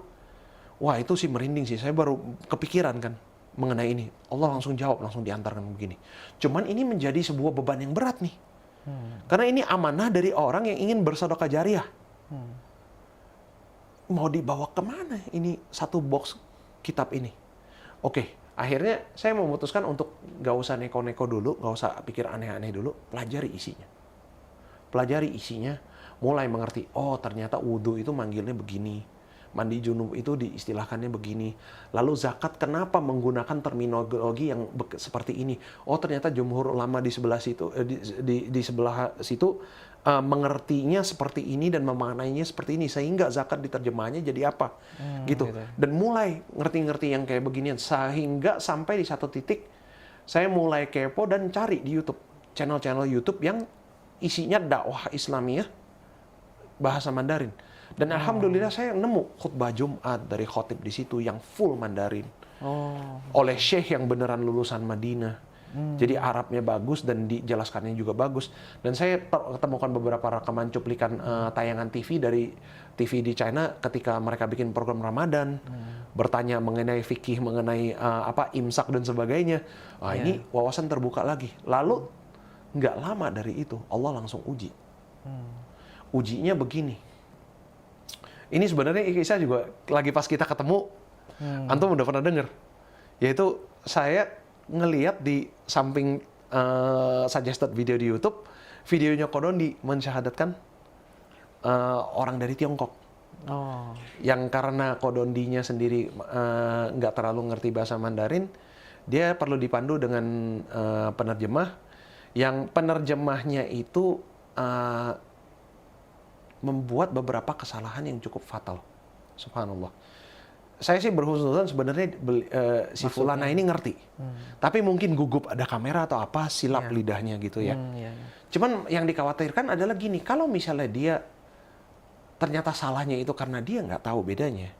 wah itu sih merinding sih. Saya baru kepikiran kan mengenai ini. Allah langsung jawab, langsung diantarkan begini. Cuman ini menjadi sebuah beban yang berat nih. Karena ini amanah dari orang yang ingin bersedekah jariah. Mau dibawa kemana ini satu box kitab ini? Oke, akhirnya saya memutuskan untuk gak usah neko-neko dulu, gak usah pikir aneh-aneh dulu, pelajari isinya. Pelajari isinya, mulai mengerti, oh ternyata wudhu itu manggilnya begini. Mandi junub itu diistilahkannya begini. Lalu zakat kenapa menggunakan terminologi yang seperti ini? Oh ternyata jumhur ulama di sebelah situ, di sebelah situ mengertinya seperti ini dan memaknainya seperti ini, sehingga zakat diterjemahnya jadi apa, gitu. Dan mulai ngerti-ngerti yang kayak beginian, sehingga sampai di satu titik saya mulai kepo dan cari di YouTube channel-channel YouTube yang isinya dakwah Islamiyah bahasa Mandarin. Dan alhamdulillah saya nemu khutbah Jumat dari khotib di situ yang full Mandarin. Oleh syekh yang beneran lulusan Madinah. Jadi Arabnya bagus dan dijelaskannya juga bagus. Dan saya ketemukan beberapa rekaman cuplikan tayangan TV dari TV di China ketika mereka bikin program Ramadan, bertanya mengenai fikih, mengenai imsak dan sebagainya. Ini wawasan terbuka lagi. Lalu nggak lama dari itu Allah langsung uji. Ujinya begini. Ini sebenarnya kisah juga lagi pas kita ketemu, antum udah pernah dengar. Yaitu saya ngelihat di samping suggested video di YouTube, videonya Kodondi mensyahadatkan orang dari Tiongkok. Yang karena Kodondinya sendiri nggak terlalu ngerti bahasa Mandarin, dia perlu dipandu dengan penerjemah. Yang penerjemahnya itu membuat beberapa kesalahan yang cukup fatal. Subhanallah. Saya sih berhusnuzon sebenarnya si Fulana ini ngerti. Tapi mungkin gugup ada kamera atau apa, silap lidahnya gitu ya. Cuman yang dikhawatirkan adalah gini, kalau misalnya dia ternyata salahnya itu karena dia nggak tahu bedanya.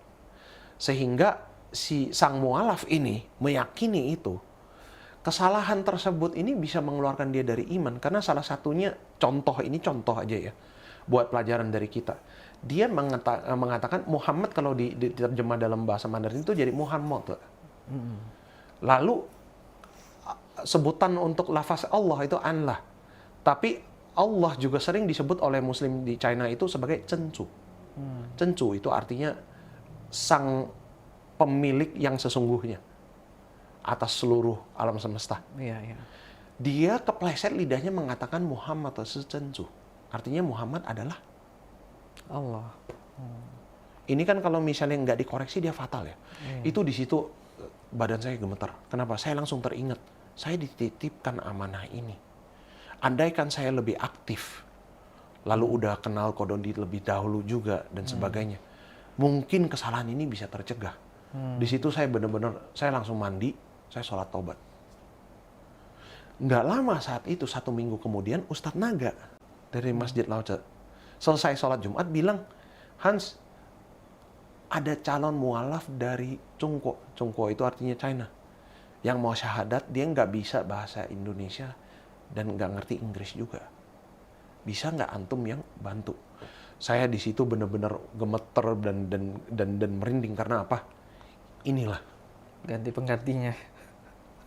Sehingga si sang mualaf ini meyakini itu. kesalahan tersebut ini bisa mengeluarkan dia dari iman karena salah satunya contoh aja ya buat pelajaran dari kita. Dia mengatakan Muhammad kalau diterjemah dalam bahasa Mandarin itu jadi Muhammad. Lalu sebutan untuk lafaz Allah itu Allah. Tapi Allah juga sering disebut oleh Muslim di China itu sebagai Cencu. Cencu itu artinya sang pemilik yang sesungguhnya atas seluruh alam semesta. Iya, iya. Dia kepleset lidahnya mengatakan Muhammad Cencu. Artinya Muhammad adalah Allah. Ini kan kalau misalnya nggak dikoreksi dia fatal ya. Iya. Itu di situ badan saya gemeter. Kenapa? Saya langsung teringat. Saya dititipkan amanah ini. Andaikan saya lebih aktif, lalu udah kenal Kododi lebih dahulu juga dan sebagainya, mungkin kesalahan ini bisa tercegah. Di situ saya benar-benar, saya langsung mandi, saya sholat taubat. Nggak lama saat itu, 1 minggu kemudian, Ustadz Naga dari Masjid Lauce selesai sholat Jumat bilang, Hans, ada calon mualaf dari Cungko. Cungko itu artinya China. Yang mau syahadat, dia nggak bisa bahasa Indonesia dan nggak ngerti Inggris juga. Bisa nggak antum yang bantu? Saya di situ benar-benar gemeter dan merinding karena apa? Inilah Ganti penggantinya.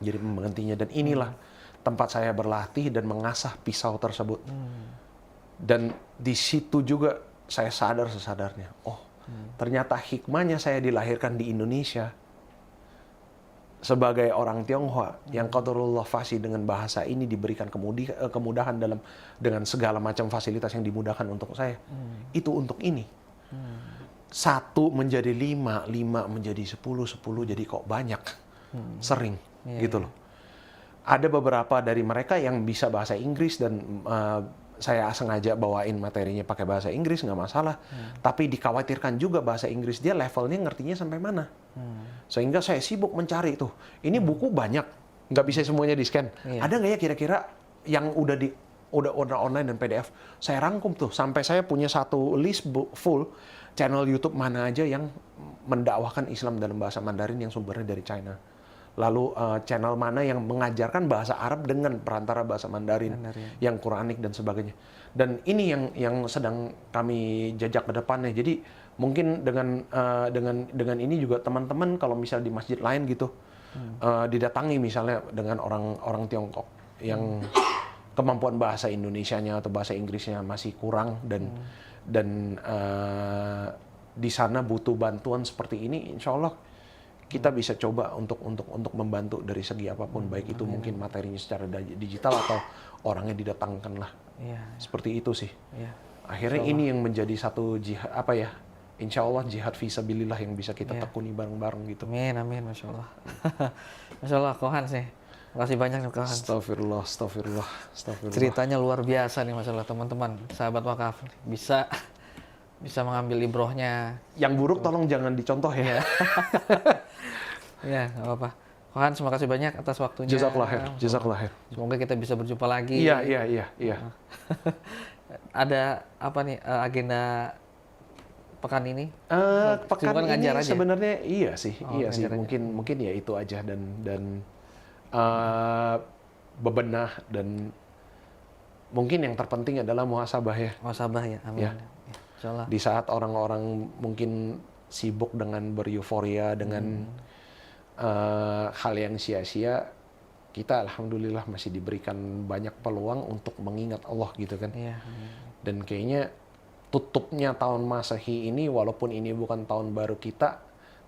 jadi penggantinya dan inilah tempat saya berlatih dan mengasah pisau tersebut. Dan di situ juga saya sadar sesadarnya, oh ternyata hikmahnya saya dilahirkan di Indonesia sebagai orang Tionghoa yang qadarullah fasih dengan bahasa ini diberikan kemudahan dengan segala macam fasilitas yang dimudahkan untuk saya. Itu untuk ini. 1 menjadi 5, 5 menjadi 10, 10 jadi kok banyak. Sering gitu loh. Ada beberapa dari mereka yang bisa bahasa Inggris dan saya sengaja bawain materinya pakai bahasa Inggris, nggak masalah. Tapi dikhawatirkan juga bahasa Inggris dia levelnya ngertinya sampai mana. Sehingga saya sibuk mencari tuh. Ini buku banyak, nggak bisa semuanya di-scan. Ada nggak ya kira-kira yang udah online dan PDF? Saya rangkum tuh sampai saya punya satu list full channel YouTube mana aja yang mendakwahkan Islam dalam bahasa Mandarin yang sumbernya dari China. Lalu channel mana yang mengajarkan bahasa Arab dengan perantara bahasa Mandarin, yang Quranik dan sebagainya. Dan ini yang sedang kami jajak ke depannya. Jadi mungkin dengan ini juga teman-teman kalau misal di masjid lain gitu didatangi misalnya dengan orang Tiongkok yang kemampuan bahasa Indonesianya atau bahasa Inggrisnya masih kurang dan di sana butuh bantuan seperti ini, insya Allah kita bisa coba untuk membantu dari segi apapun, baik itu mungkin materinya secara digital atau orangnya didatangkan lah. Seperti itu sih. Akhirnya ini yang menjadi satu jihad, insya Allah jihad fisabilillah yang bisa kita tekuni bareng-bareng gitu. Amin, amin, Masya Allah. Masya Allah, Kohan sih. Makasih banyak nih Kohan. Astagfirullah. Ceritanya luar biasa nih Masya Allah, teman-teman. Sahabat wakaf bisa mengambil ibrohnya. Yang buruk tolong jangan dicontoh ya. Ya, nggak apa-apa. Kohan, terima kasih banyak atas waktunya. Jazakallah khair. Semoga kita bisa berjumpa lagi. Iya. Ada apa nih agenda pekan ini? Pekan ini ngajar aja? sebenarnya iya sih. Mungkin ya itu aja dan bebenah dan mungkin yang terpenting adalah muhasabah ya. Muhasabah ya, amin. Ya. Insyaallah. Di saat orang-orang mungkin sibuk dengan bereuforia dengan hal yang sia-sia, kita alhamdulillah masih diberikan banyak peluang untuk mengingat Allah gitu kan. Iya. Dan kayaknya tutupnya tahun Masehi ini walaupun ini bukan tahun baru kita,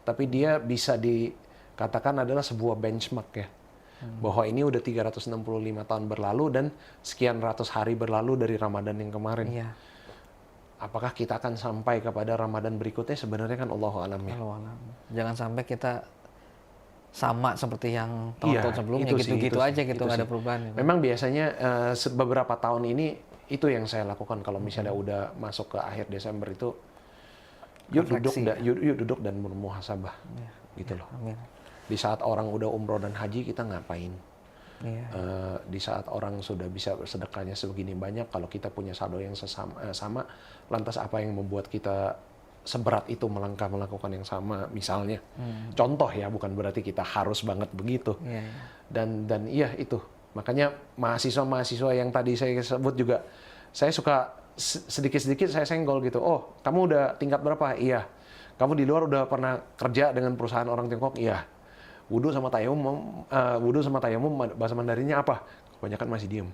tapi dia bisa dikatakan adalah sebuah benchmark ya. Bahwa ini udah 365 tahun berlalu dan sekian ratus hari berlalu dari Ramadan yang kemarin. Iya. Apakah kita akan sampai kepada Ramadan berikutnya? Sebenarnya kan Allahu a'lam ya. Jangan sampai kita sama seperti yang tahun-tahun sebelumnya, gitu-gitu aja gitu, nggak ada perubahan. Gitu. Memang biasanya beberapa tahun ini itu yang saya lakukan kalau misalnya udah masuk ke akhir Desember itu, yuk duduk dan bermuhasabah, gitu loh. Amin. Di saat orang udah umroh dan haji kita ngapain? Di saat orang sudah bisa sedekahnya sebegini banyak, kalau kita punya saldo yang sama, lantas apa yang membuat kita seberat itu melangkah melakukan yang sama misalnya. Contoh ya, bukan berarti kita harus banget begitu. Iya, iya. Dan iya itu. Makanya mahasiswa-mahasiswa yang tadi saya sebut juga, saya suka sedikit-sedikit saya senggol gitu. Oh, kamu udah tingkat berapa? Iya. Kamu di luar udah pernah kerja dengan perusahaan orang Tiongkok? Iya. Wudhu sama tayamum bahasa Mandarinnya apa? Kebanyakan masih diem.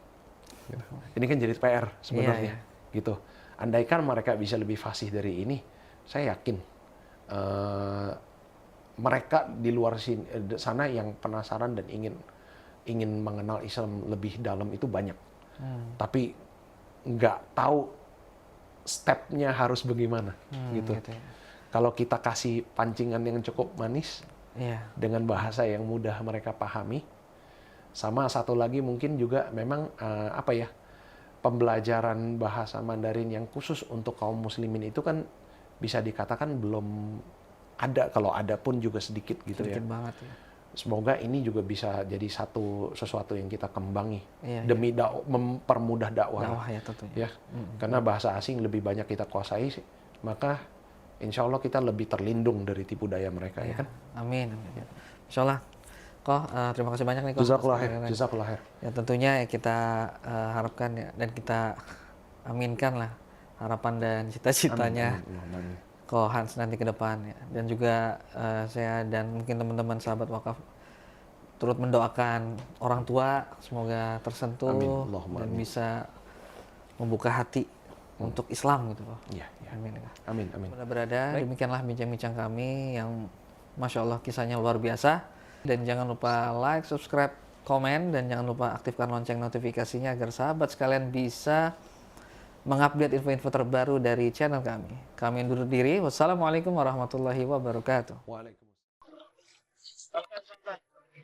Gitu. Ini kan jadi PR sebenarnya. Gitu. Andaikan mereka bisa lebih fasih dari ini, saya yakin mereka di luar sana yang penasaran dan ingin mengenal Islam lebih dalam itu banyak. Tapi nggak tahu stepnya harus bagaimana. Gitu. Gitu ya. Kalau kita kasih pancingan yang cukup manis, dengan bahasa yang mudah mereka pahami, sama satu lagi mungkin juga memang pembelajaran bahasa Mandarin yang khusus untuk kaum muslimin itu kan bisa dikatakan belum ada, kalau ada pun juga sedikit gitu sedikit ya. Banget ya. Semoga ini juga bisa jadi sesuatu yang kita kembangi demi iya. mempermudah dakwah. Dakwah ya tentunya. Ya, karena bahasa asing lebih banyak kita kuasai, maka insya Allah kita lebih terlindung dari tipu daya mereka, ya kan? Amin. Ya. Insya Allah. Terima kasih banyak nih Koh. Jazakallah khair. Ya tentunya ya kita harapkan ya, dan kita aminkan lah harapan dan cita-citanya Koh Hans nanti ke depan ya. Dan juga saya dan mungkin teman-teman sahabat wakaf turut mendoakan orang tua semoga tersentuh dan bisa membuka hati untuk Islam gitu Koh. Iya. Amin. Amin. Berada demikianlah bincang-bincang kami yang Masya Allah kisahnya luar biasa. Dan jangan lupa like, subscribe, komen, dan jangan lupa aktifkan lonceng notifikasinya agar sahabat sekalian bisa mengupdate info-info terbaru dari channel kami. Kami undur diri. Wassalamualaikum warahmatullahi wabarakatuh.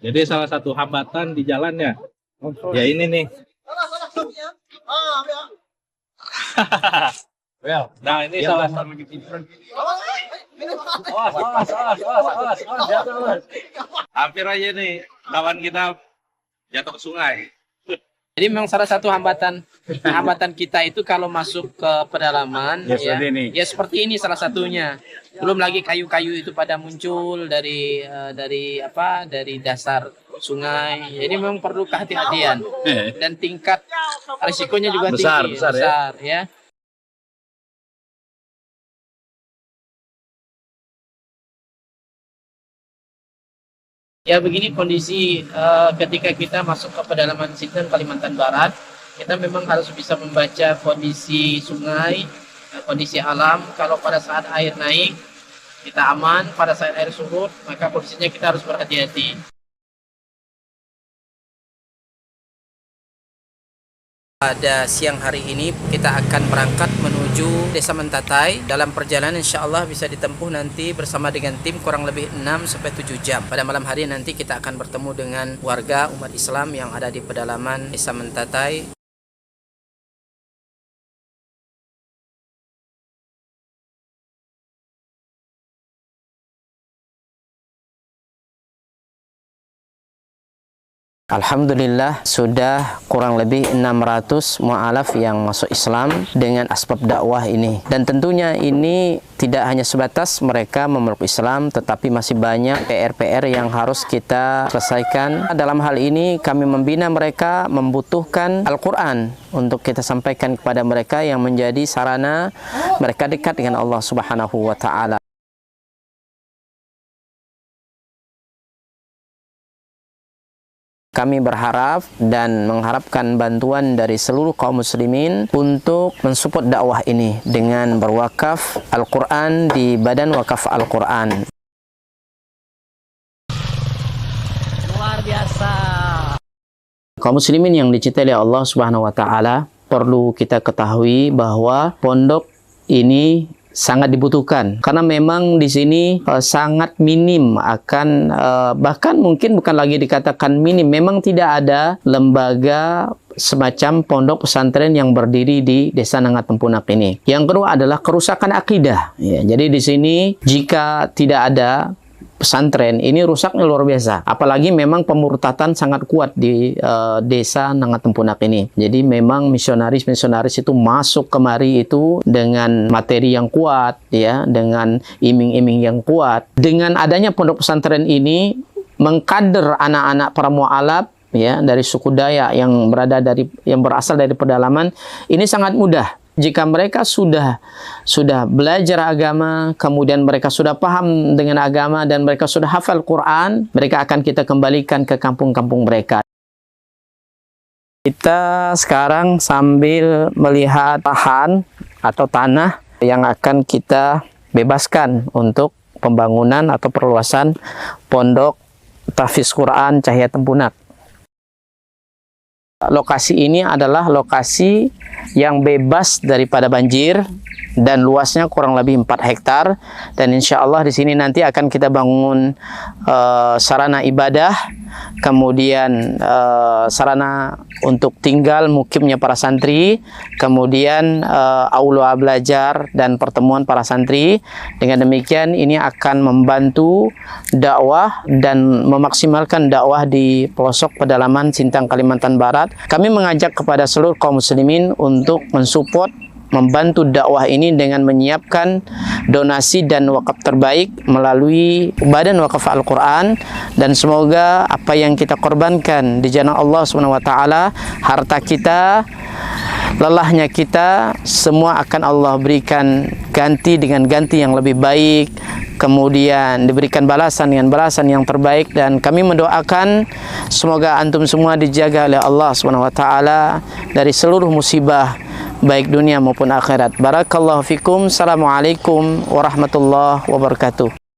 Jadi salah satu hambatan di jalannya, ya ini nih. Nah ini salah satu. Hampir aja nih kawan kita jatuh ke sungai. Jadi memang salah satu hambatan kita itu kalau masuk ke pedalaman ya seperti ini salah satunya. Belum lagi kayu-kayu itu pada muncul dari dasar sungai. Jadi memang perlu kehati-hatian dan tingkat risikonya juga tinggi, besar ya. Ya begini kondisi ketika kita masuk ke pedalaman Sinten, Kalimantan Barat, kita memang harus bisa membaca kondisi sungai, kondisi alam. Kalau pada saat air naik, kita aman. Pada saat air surut, maka kondisinya kita harus berhati-hati. Pada siang hari ini kita akan berangkat menuju Desa Mentatai. Dalam perjalanan insya Allah bisa ditempuh nanti bersama dengan tim kurang lebih 6-7 jam. Pada malam hari nanti kita akan bertemu dengan warga umat Islam yang ada di pedalaman Desa Mentatai. Alhamdulillah sudah kurang lebih 600 mu'alaf yang masuk Islam dengan asbab dakwah ini. Dan tentunya ini tidak hanya sebatas mereka memeluk Islam, tetapi masih banyak PR-PR yang harus kita selesaikan. Dalam hal ini kami membina mereka membutuhkan Al-Quran untuk kita sampaikan kepada mereka yang menjadi sarana mereka dekat dengan Allah Subhanahu wa Ta'ala. Kami berharap dan mengharapkan bantuan dari seluruh kaum muslimin untuk mensupport dakwah ini dengan berwakaf Al-Quran di Badan Wakaf Al-Quran. Luar biasa. Kaum muslimin yang dicintai oleh Allah Subhanahu wa Ta'ala, perlu kita ketahui bahwa pondok ini sangat dibutuhkan karena memang di sini sangat minim akan bahkan mungkin bukan lagi dikatakan minim, memang tidak ada lembaga semacam pondok pesantren yang berdiri di Desa Nangat Tempunak ini. Yang kedua adalah kerusakan akidah. Ya, jadi di sini jika tidak ada pesantren ini rusaknya luar biasa. Apalagi memang pemurtatan sangat kuat di desa Nangatempunak ini. Jadi memang misionaris-misionaris itu masuk kemari itu dengan materi yang kuat, ya, dengan iming-iming yang kuat. Dengan adanya pondok pesantren ini mengkader anak-anak para mualaf, ya, dari suku Dayak yang berasal dari pedalaman, ini sangat mudah. Jika mereka sudah belajar agama, kemudian mereka sudah paham dengan agama dan mereka sudah hafal Quran, mereka akan kita kembalikan ke kampung-kampung mereka. Kita sekarang sambil melihat lahan atau tanah yang akan kita bebaskan untuk pembangunan atau perluasan pondok tahfiz Quran Cahaya Tempunak. Lokasi ini adalah lokasi yang bebas daripada banjir dan luasnya kurang lebih 4 hektar, dan insya Allah di sini nanti akan kita bangun sarana ibadah, kemudian sarana untuk tinggal mukimnya para santri, kemudian aula belajar dan pertemuan para santri. Dengan demikian ini akan membantu dakwah dan memaksimalkan dakwah di pelosok pedalaman Sintang, Kalimantan Barat. Kami mengajak kepada seluruh kaum muslimin untuk mensupport, membantu dakwah ini dengan menyiapkan donasi dan wakaf terbaik melalui Badan Wakaf Al-Quran, dan semoga apa yang kita korbankan di jalan Allah SWT, harta kita, lelahnya kita, semua akan Allah berikan ganti dengan ganti yang lebih baik, kemudian diberikan balasan dengan balasan yang terbaik. Dan kami mendoakan semoga antum semua dijaga oleh Allah SWT dari seluruh musibah baik dunia maupun akhirat. Barakallahu fikum. Assalamualaikum warahmatullahi wabarakatuh.